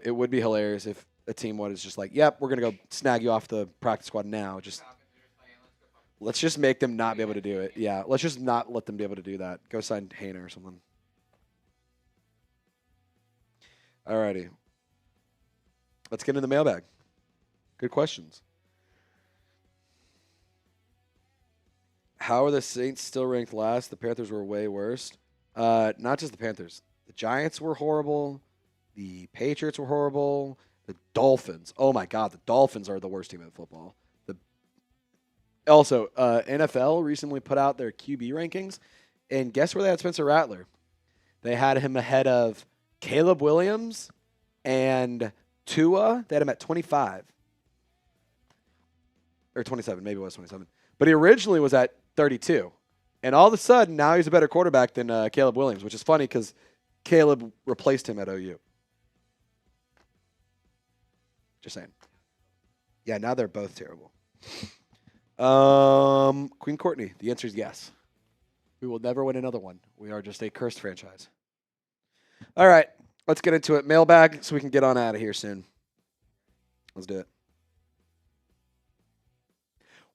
it would be hilarious if a team was just like, yep, we're going to go snag you off the practice squad now. Let's just make them not be able to do it. Yeah, let's just not let them be able to do that. Go sign Hainer or something. Alrighty. Let's get into the mailbag. Good questions. How are the Saints still ranked last? The Panthers were way worse. Not just the Panthers. The Giants were horrible. The Patriots were horrible. The Dolphins. Oh, my God. The Dolphins are the worst team in football. Also, NFL recently put out their QB rankings. And guess where they had Spencer Rattler? They had him ahead of Caleb Williams and Tua. They had him at 25. Or 27. Maybe it was 27. But he originally was at 32. And all of a sudden, now he's a better quarterback than Caleb Williams, which is funny because Caleb replaced him at OU. Just saying. Yeah, now they're both terrible. Queen Courtney, the answer is yes. We will never win another one. We are just a cursed franchise. All right, let's get into it. Mailbag so we can get on out of here soon. Let's do it.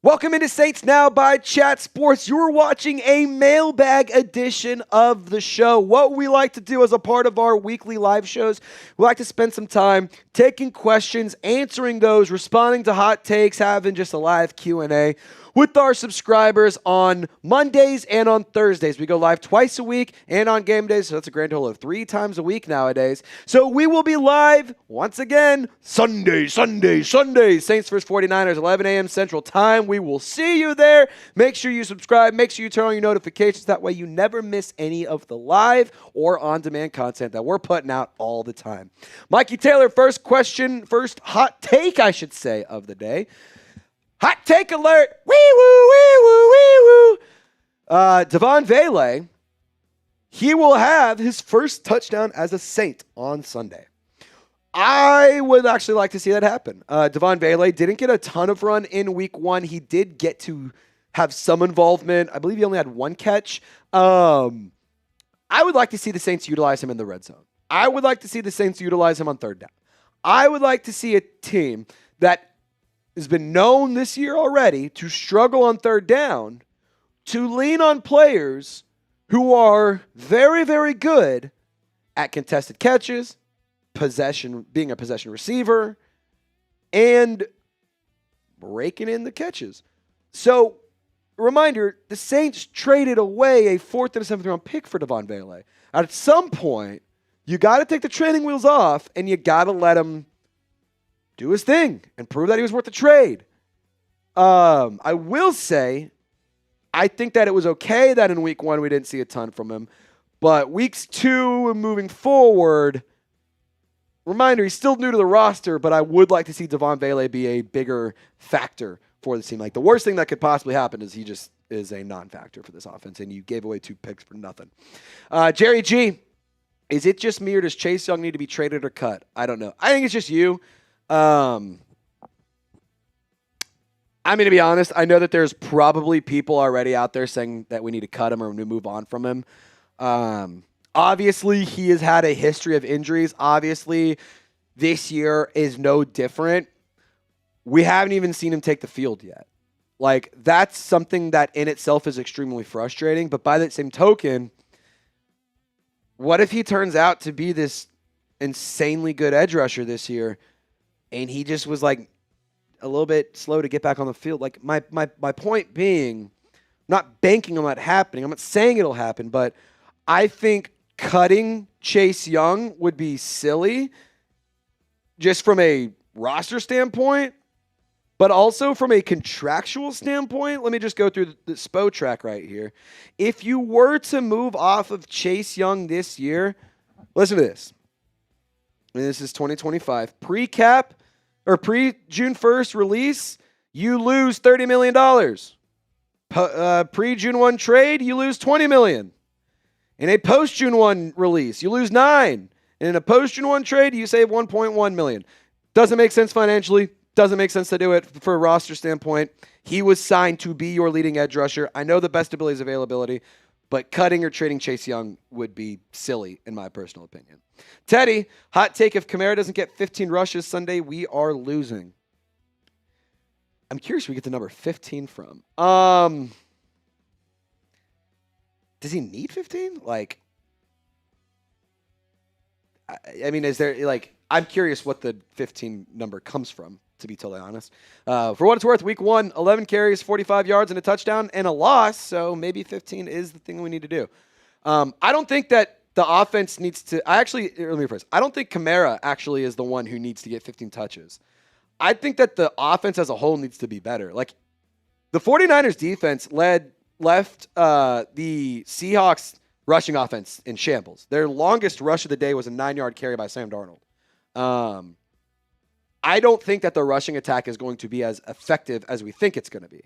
Welcome into Saints Now by Chat Sports. You're watching a mailbag edition of the show. What we like to do as a part of our weekly live shows, we like to spend some time taking questions, answering those, responding to hot takes, having just a live Q&A with our subscribers on Mondays and on Thursdays. We go live twice a week and on game days, so that's a grand total of 3 times a week nowadays. So we will be live once again Sunday. Saints vs. 49ers, 11 a.m. Central Time. We will see you there. Make sure you subscribe. Make sure you turn on your notifications. That way you never miss any of the live or on-demand content that we're putting out all the time. Mikey Taylor, first hot take, I should say, of the day. Hot take alert! Wee-woo! Devon Vele, he will have his first touchdown as a Saint on Sunday. I would actually like to see that happen. Devon Vele didn't get a ton of run in week 1. He did get to have some involvement. I believe he only had 1 catch. I would like to see the Saints utilize him in the red zone. I would like to see the Saints utilize him on third down. I would like to see a team that has been known this year already to struggle on third down, to lean on players who are very, very good at contested catches, being a possession receiver, and breaking in the catches. So, reminder, the Saints traded away a 4th and a 7th round pick for Devon Vele. At some point, you got to take the training wheels off, and you got to let him do his thing and prove that he was worth the trade. I will say, I think that it was okay that in week 1 we didn't see a ton from him. But weeks 2 and moving forward, reminder, he's still new to the roster, but I would like to see Devon Vele be a bigger factor for the team. Like, the worst thing that could possibly happen is he just is a non-factor for this offense, and you gave away 2 picks for nothing. Jerry G, is it just me or does Chase Young need to be traded or cut? I don't know. I think it's just you. I'm going to be honest. I know that there's probably people already out there saying that we need to cut him or we move on from him. Obviously, he has had a history of injuries. Obviously, this year is no different. We haven't even seen him take the field yet. Like, that's something that in itself is extremely frustrating. But by that same token, what if he turns out to be this insanely good edge rusher this year and he just was like a little bit slow to get back on the field? Like, my point being, I'm not banking on that happening. I'm not saying it'll happen, but I think cutting Chase Young would be silly just from a roster standpoint, but also from a contractual standpoint. Let me just go through the SPO track right here. If you were to move off of Chase Young this year, listen to this. And this is 2025. Pre-cap or pre-June 1st release, you lose $30 million. Pre-June 1 trade, you lose $20 million. In a post-June 1 release, you lose $9 million. And in a post-June 1 trade, you save $1.1 million. Doesn't make sense financially. Doesn't make sense to do it for a roster standpoint. He was signed to be your leading edge rusher. I know the best ability is availability, but cutting or trading Chase Young would be silly, in my personal opinion. Teddy, hot take: if Kamara doesn't get 15 rushes Sunday, we are losing. I'm curious where we get the number 15 from. Does he need 15? Like, I mean, is there, like, I'm curious what the 15 number comes from, to be totally honest. For what it's worth, week 1, 11 carries, 45 yards, and a touchdown, and a loss, so maybe 15 is the thing we need to do. I don't think that the offense needs to – let me rephrase. I don't think Kamara actually is the one who needs to get 15 touches. I think that the offense as a whole needs to be better. Like, the 49ers defense left the Seahawks rushing offense in shambles. Their longest rush of the day was a 9-yard carry by Sam Darnold. I don't think that the rushing attack is going to be as effective as we think it's going to be.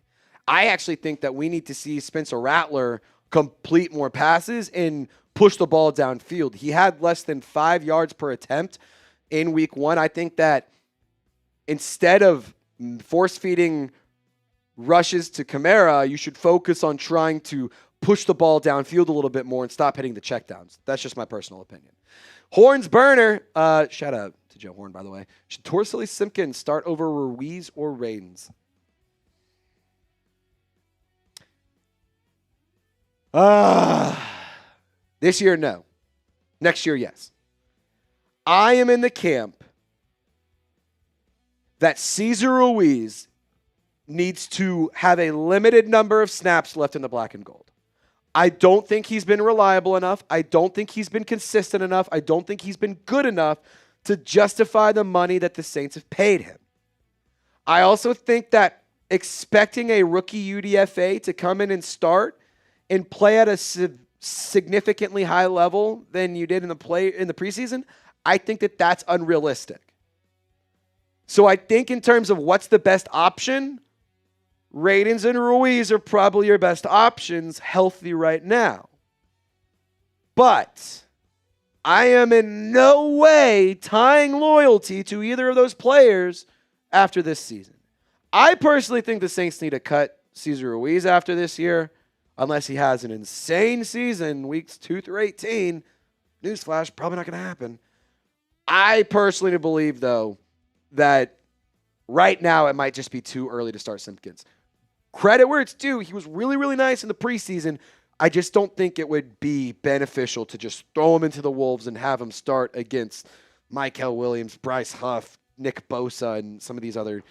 I actually think that we need to see Spencer Rattler complete more passes and push the ball downfield. He had less than 5 yards per attempt in week 1. I think that instead of force-feeding rushes to Kamara, you should focus on trying to push the ball downfield a little bit more and stop hitting the checkdowns. That's just my personal opinion. Horns Burner, shout out to Joe Horn, by the way. Should Torsilly Simpkins start over Ruiz or Raidens? This year, no. Next year, yes. I am in the camp that Cesar Ruiz needs to have a limited number of snaps left in the black and gold. I don't think he's been reliable enough. I don't think he's been consistent enough. I don't think he's been good enough to justify the money that the Saints have paid him. I also think that expecting a rookie UDFA to come in and start and play at a significantly high level than you did in the preseason, I think that that's unrealistic. So I think in terms of what's the best option, Raidens and Ruiz are probably your best options healthy right now. But I am in no way tying loyalty to either of those players after this season. I personally think the Saints need to cut Cesar Ruiz after this year, unless he has an insane season, weeks 2 through 18. Newsflash, probably not going to happen. I personally believe, though, that right now it might just be too early to start Simpkins. Credit where it's due. He was really, really nice in the preseason. I just don't think it would be beneficial to just throw him into the Wolves and have him start against Mykel Williams, Bryce Huff, Nick Bosa, and some of these other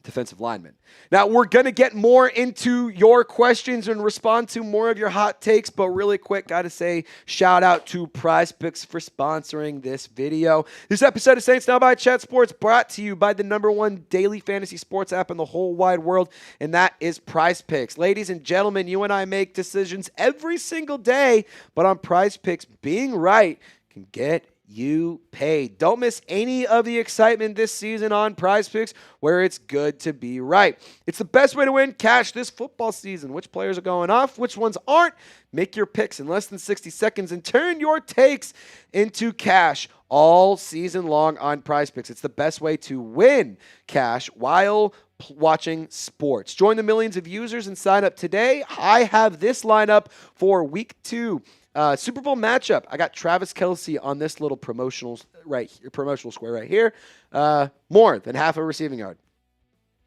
defensive linemen. Now, we're going to get more into your questions and respond to more of your hot takes, but really quick, got to say shout out to PrizePicks for sponsoring this video. This episode of Saints Now by Chat Sports brought to you by the #1 daily fantasy sports app in the whole wide world, and that is PrizePicks. Ladies and gentlemen, you and I make decisions every single day, but on PrizePicks, being right can get you paid. Don't miss any of the excitement this season on PrizePicks, where it's good to be right. It's the best way to win cash this football season. Which players are going off, which ones aren't? Make your picks in less than 60 seconds and turn your takes into cash all season long on PrizePicks. It's the best way to win cash while watching sports. Join the millions of users and sign up today. I have this lineup for week 2. Super Bowl matchup. I got Travis Kelce on this little promotional square right here. More than half a receiving yard.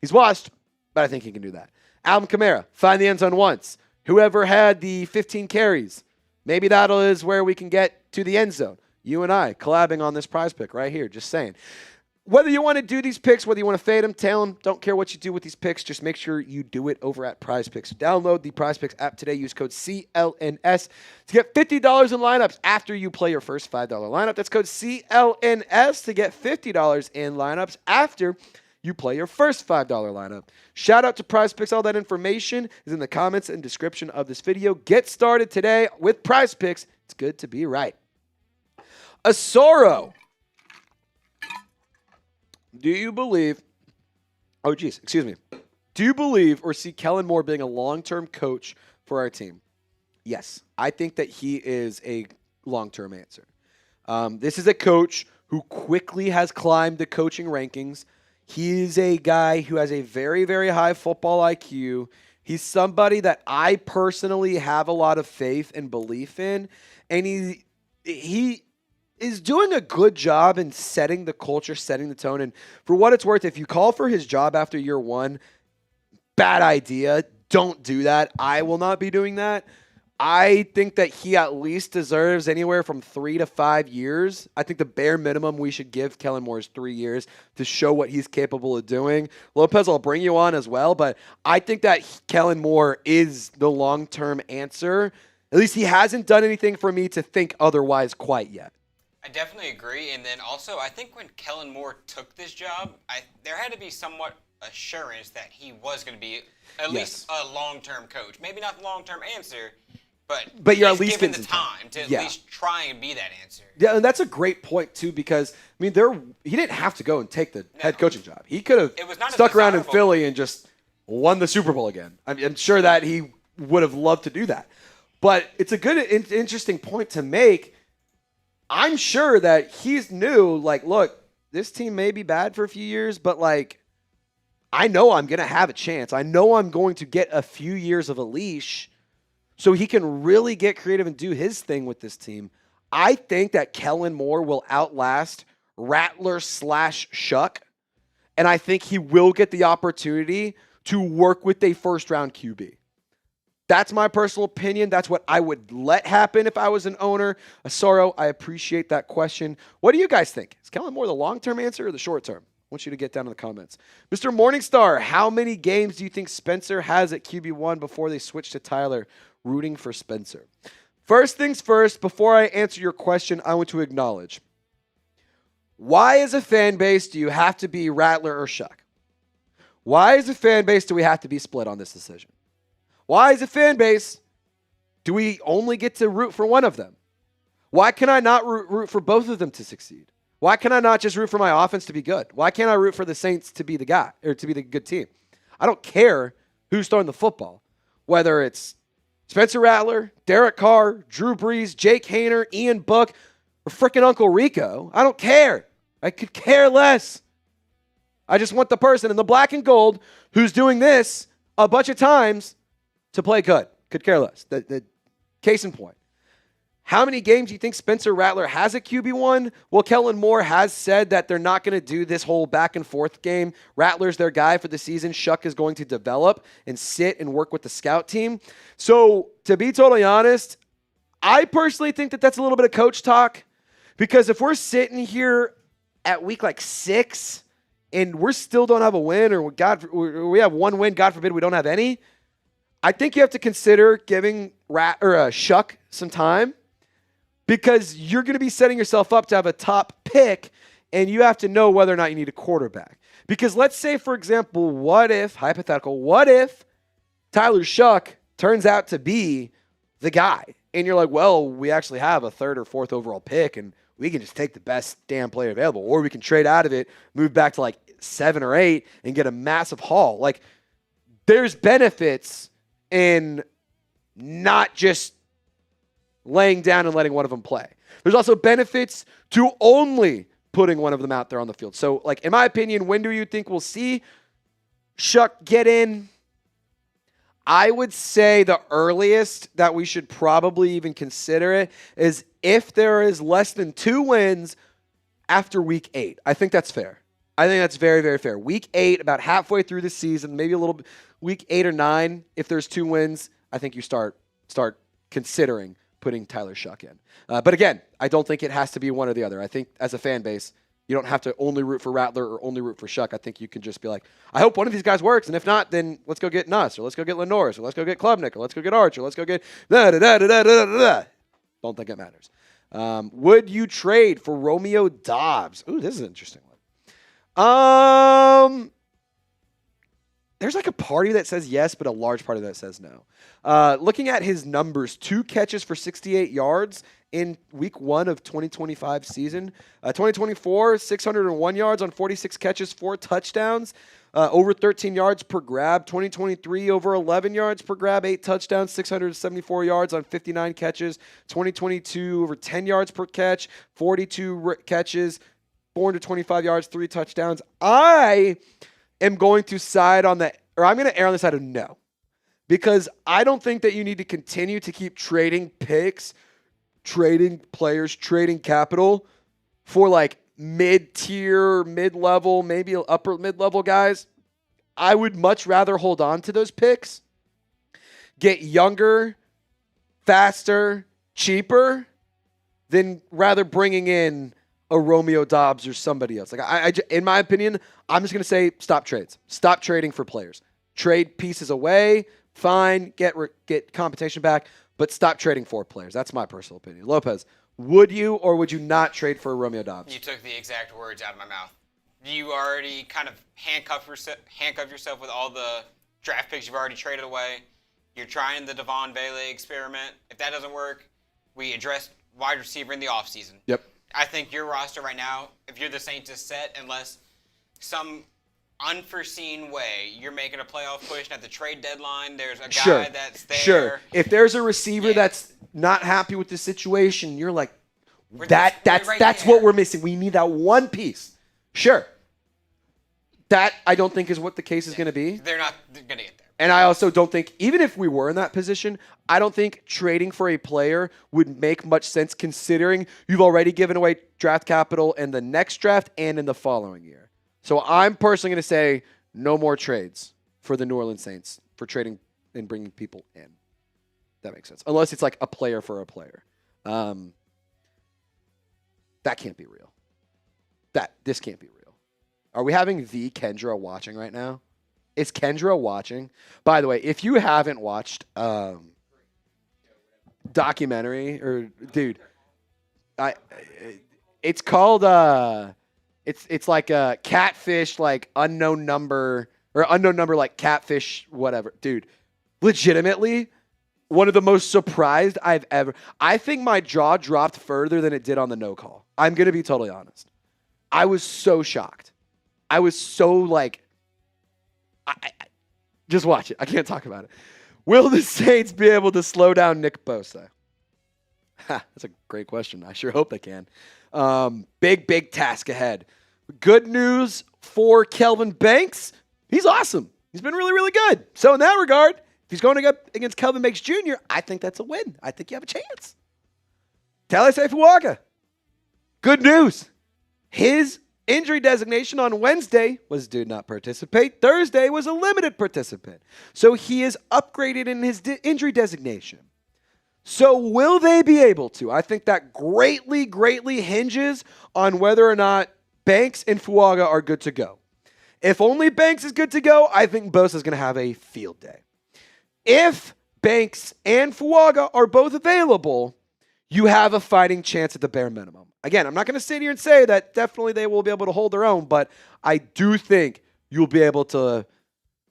He's washed, but I think he can do that. Alvin Kamara, find the end zone once. Whoever had the 15 carries, maybe that is where we can get to the end zone. You and I collabing on this prize pick right here, just saying. Whether you want to do these picks, whether you want to fade them, tail them, don't care what you do with these picks, just make sure you do it over at PrizePicks. Download the PrizePicks app today. Use code CLNS to get $50 in lineups after you play your first $5 lineup. That's code CLNS to get $50 in lineups after you play your first $5 lineup. Shout out to PrizePicks. All that information is in the comments and description of this video. Get started today with PrizePicks. It's good to be right. Asoro. Do you believe or see Kellen Moore being a long-term coach for our team? Yes. I think that he is a long-term answer. This is a coach who quickly has climbed the coaching rankings. He's a guy who has a very, very high football IQ. He's somebody that I personally have a lot of faith and belief in, and he is doing a good job in setting the culture, setting the tone. And for what it's worth, if you call for his job after year 1, bad idea. Don't do that. I will not be doing that. I think that he at least deserves anywhere from 3 to 5 years. I think the bare minimum we should give Kellen Moore is 3 years to show what he's capable of doing. Lopez, I'll bring you on as well, but I think that Kellen Moore is the long-term answer. At least he hasn't done anything for me to think otherwise quite yet. I definitely agree, and then also I think when Kellen Moore took this job, there had to be somewhat assurance that he was going to be at least a long-term coach. Maybe not the long-term answer, but you're at least given the time to at least try and be that answer. Yeah, and that's a great point too, because I mean, he didn't have to go and take the head coaching job. He could have stuck around in Philly and just won the Super Bowl again. I'm sure that he would have loved to do that. But it's a good, interesting point to make. I'm sure that he's knew, like, look, this team may be bad for a few years, but, like, I know I'm going to have a chance. I know I'm going to get a few years of a leash so he can really get creative and do his thing with this team. I think that Kellen Moore will outlast Rattler / Shuck, and I think he will get the opportunity to work with a first-round QB. That's my personal opinion. That's what I would let happen if I was an owner. Asaro, I appreciate that question. What do you guys think? Is Kellen Moore the long-term answer or the short-term? I want you to get down in the comments. Mr. Morningstar, how many games do you think Spencer has at QB1 before they switch to Tyler? Rooting for Spencer. First things first, before I answer your question, I want to acknowledge, why as a fan base do you have to be Rattler or Shuck? Why as a fan base do we have to be split on this decision? Why as a fan base do we only get to root for one of them? Why can I not root for both of them to succeed? Why can I not just root for my offense to be good? Why can't I root for the Saints to be the guy or to be the good team? I don't care who's throwing the football, whether it's Spencer Rattler, Derek Carr, Drew Brees, Jake Haener, Ian Book, or frickin' Uncle Rico. I don't care. I could care less. I just want the person in the black and gold who's doing this a bunch of times to play good. Could care less. The case in point. How many games do you think Spencer Rattler has at QB1? Well, Kellen Moore has said that they're not going to do this whole back and forth game. Rattler's their guy for the season. Shuck is going to develop and sit and work with the scout team. So, to be totally honest, I personally think that that's a little bit of coach talk, because if we're sitting here at week like 6 and we still don't have a win, or we have one win, God forbid we don't have any, I think you have to consider giving Shuck some time, because you're going to be setting yourself up to have a top pick, and you have to know whether or not you need a quarterback. Because let's say, for example, what if Tyler Shuck turns out to be the guy, and you're like, well, we actually have a 3rd or 4th overall pick, and we can just take the best damn player available, or we can trade out of it, move back to like 7 or 8, and get a massive haul. Like, there's benefits in not just laying down and letting one of them play. There's also benefits to only putting one of them out there on the field. So, like, in my opinion, when do you think we'll see Shuck get in? I would say the earliest that we should probably even consider it is if there is less than 2 wins after week 8. I think that's fair. I think that's very, very fair. Week 8, about halfway through the season, maybe a little bit, week 8 or 9, if there's 2 wins, I think you start considering putting Tyler Shuck in. But again, I don't think it has to be one or the other. I think as a fan base, you don't have to only root for Rattler or only root for Shuck. I think you can just be like, I hope one of these guys works, and if not, then let's go get Nuss, or let's go get Lenoris, or let's go get Klubnik, or let's go get Archer, let's go get da-da-da-da-da-da-da. Don't think it matters. Would you trade for Romeo Doubs? Ooh, this is an interesting one. There's like a party that says yes, but a large party that says no. Looking at his numbers, 2 catches for 68 yards in week 1 of 2025 season. 2024, 601 yards on 46 catches, 4 touchdowns, over 13 yards per grab. 2023, over 11 yards per grab, 8 touchdowns, 674 yards on 59 catches. 2022, over 10 yards per catch, 42 catches, 425 yards, 3 touchdowns. I am going to side on the, or I'm going to err on the side of no, because I don't think that you need to continue to keep trading picks, trading players, trading capital for like mid-tier, mid-level, maybe upper mid-level guys. I would much rather hold on to those picks, get younger, faster, cheaper, than rather bringing in a Romeo Doubs or somebody else. Like I in my opinion, I'm just going to say stop trades. Stop trading for players. Trade pieces away, fine, get compensation back, but stop trading for players. That's my personal opinion. Lopez, would you or would you not trade for Romeo Doubs? You took the exact words out of my mouth. You already kind of handcuff yourself with all the draft picks you've already traded away. You're trying the Devon Bailey experiment. If that doesn't work, we address wide receiver in the offseason. Yep. I think your roster right now, if you're the Saints, is set unless some unforeseen way, you're making a playoff push, and at the trade deadline, there's a Sure. guy that's there. Sure. If there's a receiver Yeah. that's not happy with the situation, you're like, We're that's right what there. we're missing. We need that one piece. Sure. That I don't think is what the case is going to be. They're going to get there. And I also don't think, even if we were in that position, I don't think trading for a player would make much sense considering you've already given away draft capital in the next draft and in the following year. So I'm personally going to say no more trades for the New Orleans Saints for trading and bringing people in. That makes sense. Unless it's like a player for a player. That can't be real. This can't be real. Are we having the Kendra watching right now? Is Kendra watching? By the way, if you haven't watched documentary or dude, it's called it's like a catfish like unknown number like catfish whatever. Dude, legitimately one of the most surprised I've ever. I think my jaw dropped further than it did on the no call. I'm going to be totally honest. I was so shocked. I was so like, I just watch it. I can't talk about it. Will the Saints be able to slow down Nick Bosa? That's a great question. I sure hope they can. Big task ahead. Good news for Kelvin Banks. He's awesome. He's been really, really good. So in that regard, if he's going up against Kelvin Banks Jr., I think that's a win. I think you have a chance. Talise Fuaga. Good news. His injury designation on Wednesday was do not participate. Thursday was a limited participant. So he is upgraded in his injury designation. So will they be able to? I think that greatly hinges on whether or not Banks and Fuaga are good to go. If only Banks is good to go, I think Bosa is going to have a field day. If Banks and Fuaga are both available, you have a fighting chance at the bare minimum. Again, I'm not going to sit here and say that definitely they will be able to hold their own, but I do think you'll be able to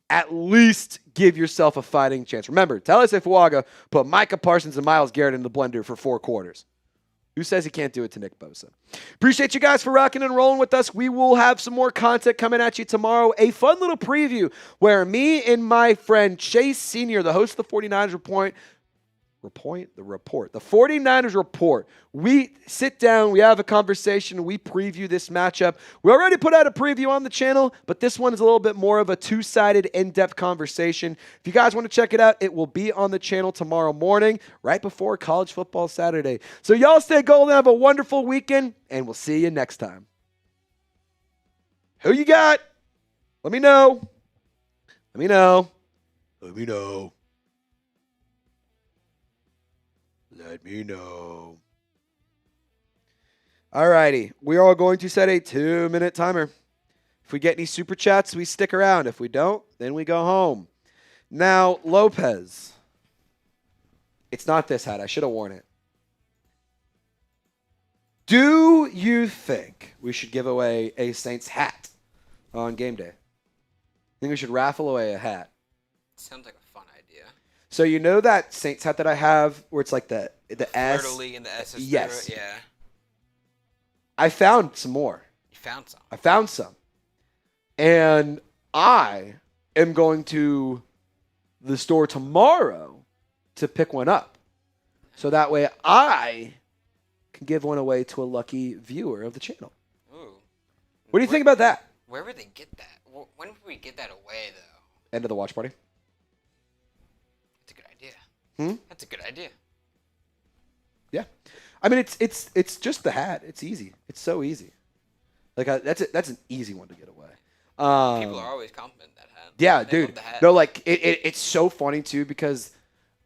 at least give yourself a fighting chance. Remember, Talise Fuaga put Micah Parsons and Myles Garrett in the blender for 4 quarters. Who says he can't do it to Nick Bosa? Appreciate you guys for rocking and rolling with us. We will have some more content coming at you tomorrow. A fun little preview where me and my friend Chase Sr., the host of the 49ers the 49ers Report. We sit down, we have a conversation, we preview this matchup. We already put out a preview on the channel, but this one is a little bit more of a two-sided, in-depth conversation. If you guys want to check it out, it will be on the channel tomorrow morning, right before College Football Saturday. So y'all stay golden, have a wonderful weekend, and we'll see you next time. Who you got? Let me know. Let me know. Let me know. Let me know. All righty. We are going to set a 2-minute timer. If we get any super chats, we stick around. If we don't, then we go home. Now, Lopez. It's not this hat. I should have worn it. Do you think we should give away a Saints hat on game day? I think we should raffle away a hat. Sounds like a fun idea. So you know that Saints hat that I have where it's like the S? Fleur-de-lis and the S is yes. through it? Yeah. I found some more. You found some? I found some. And I am going to the store tomorrow to pick one up. So that way I can give one away to a lucky viewer of the channel. Ooh. What do you think about that? Where would they get that? When would we get that away, though? End of the watch party. That's a good idea. That's a good idea. Yeah. I mean, it's just the hat. It's easy. It's so easy. Like that's an easy one to get away. People are always complimenting that hat. Yeah, They dude. love the hat. No, like it's so funny too because,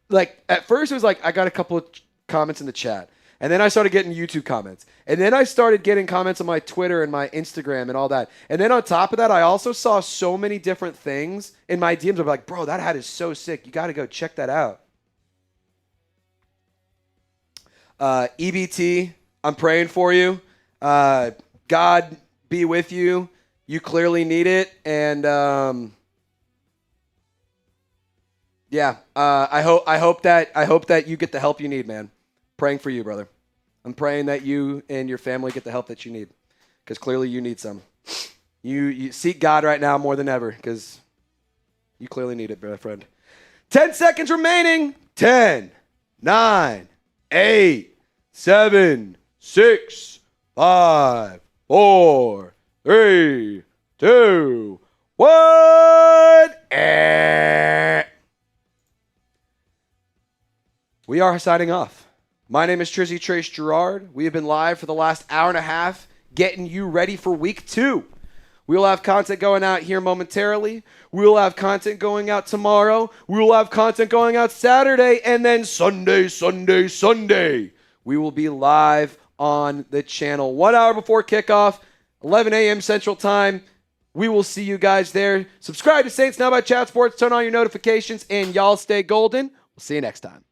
like, at first it was like I got a couple of comments in the chat, and then I started getting YouTube comments, and then I started getting comments on my Twitter and my Instagram and all that, and then on top of that, I also saw so many different things in my DMs. I'm like, bro, that hat is so sick. You got to go check that out. EBT, I'm praying for you. God be with you. You clearly need it, and yeah, I hope that you get the help you need, man. Praying for you, brother. I'm praying that you and your family get the help that you need, because clearly you need some. You seek God right now more than ever because you clearly need it, friend. 10 seconds remaining. 10, 9, 8, 7, 6, 5, 4, 3, 2, 1. We are signing off. My name is Trizzy Trace Girouard. We have been live for the last hour and a half, getting you ready for week 2. We will have content going out here momentarily. We will have content going out tomorrow. We will have content going out Saturday. And then Sunday. We will be live on the channel 1 hour before kickoff, 11 a.m. Central Time. We will see you guys there. Subscribe to Saints Now by Chat Sports. Turn on your notifications. And y'all stay golden. We'll see you next time.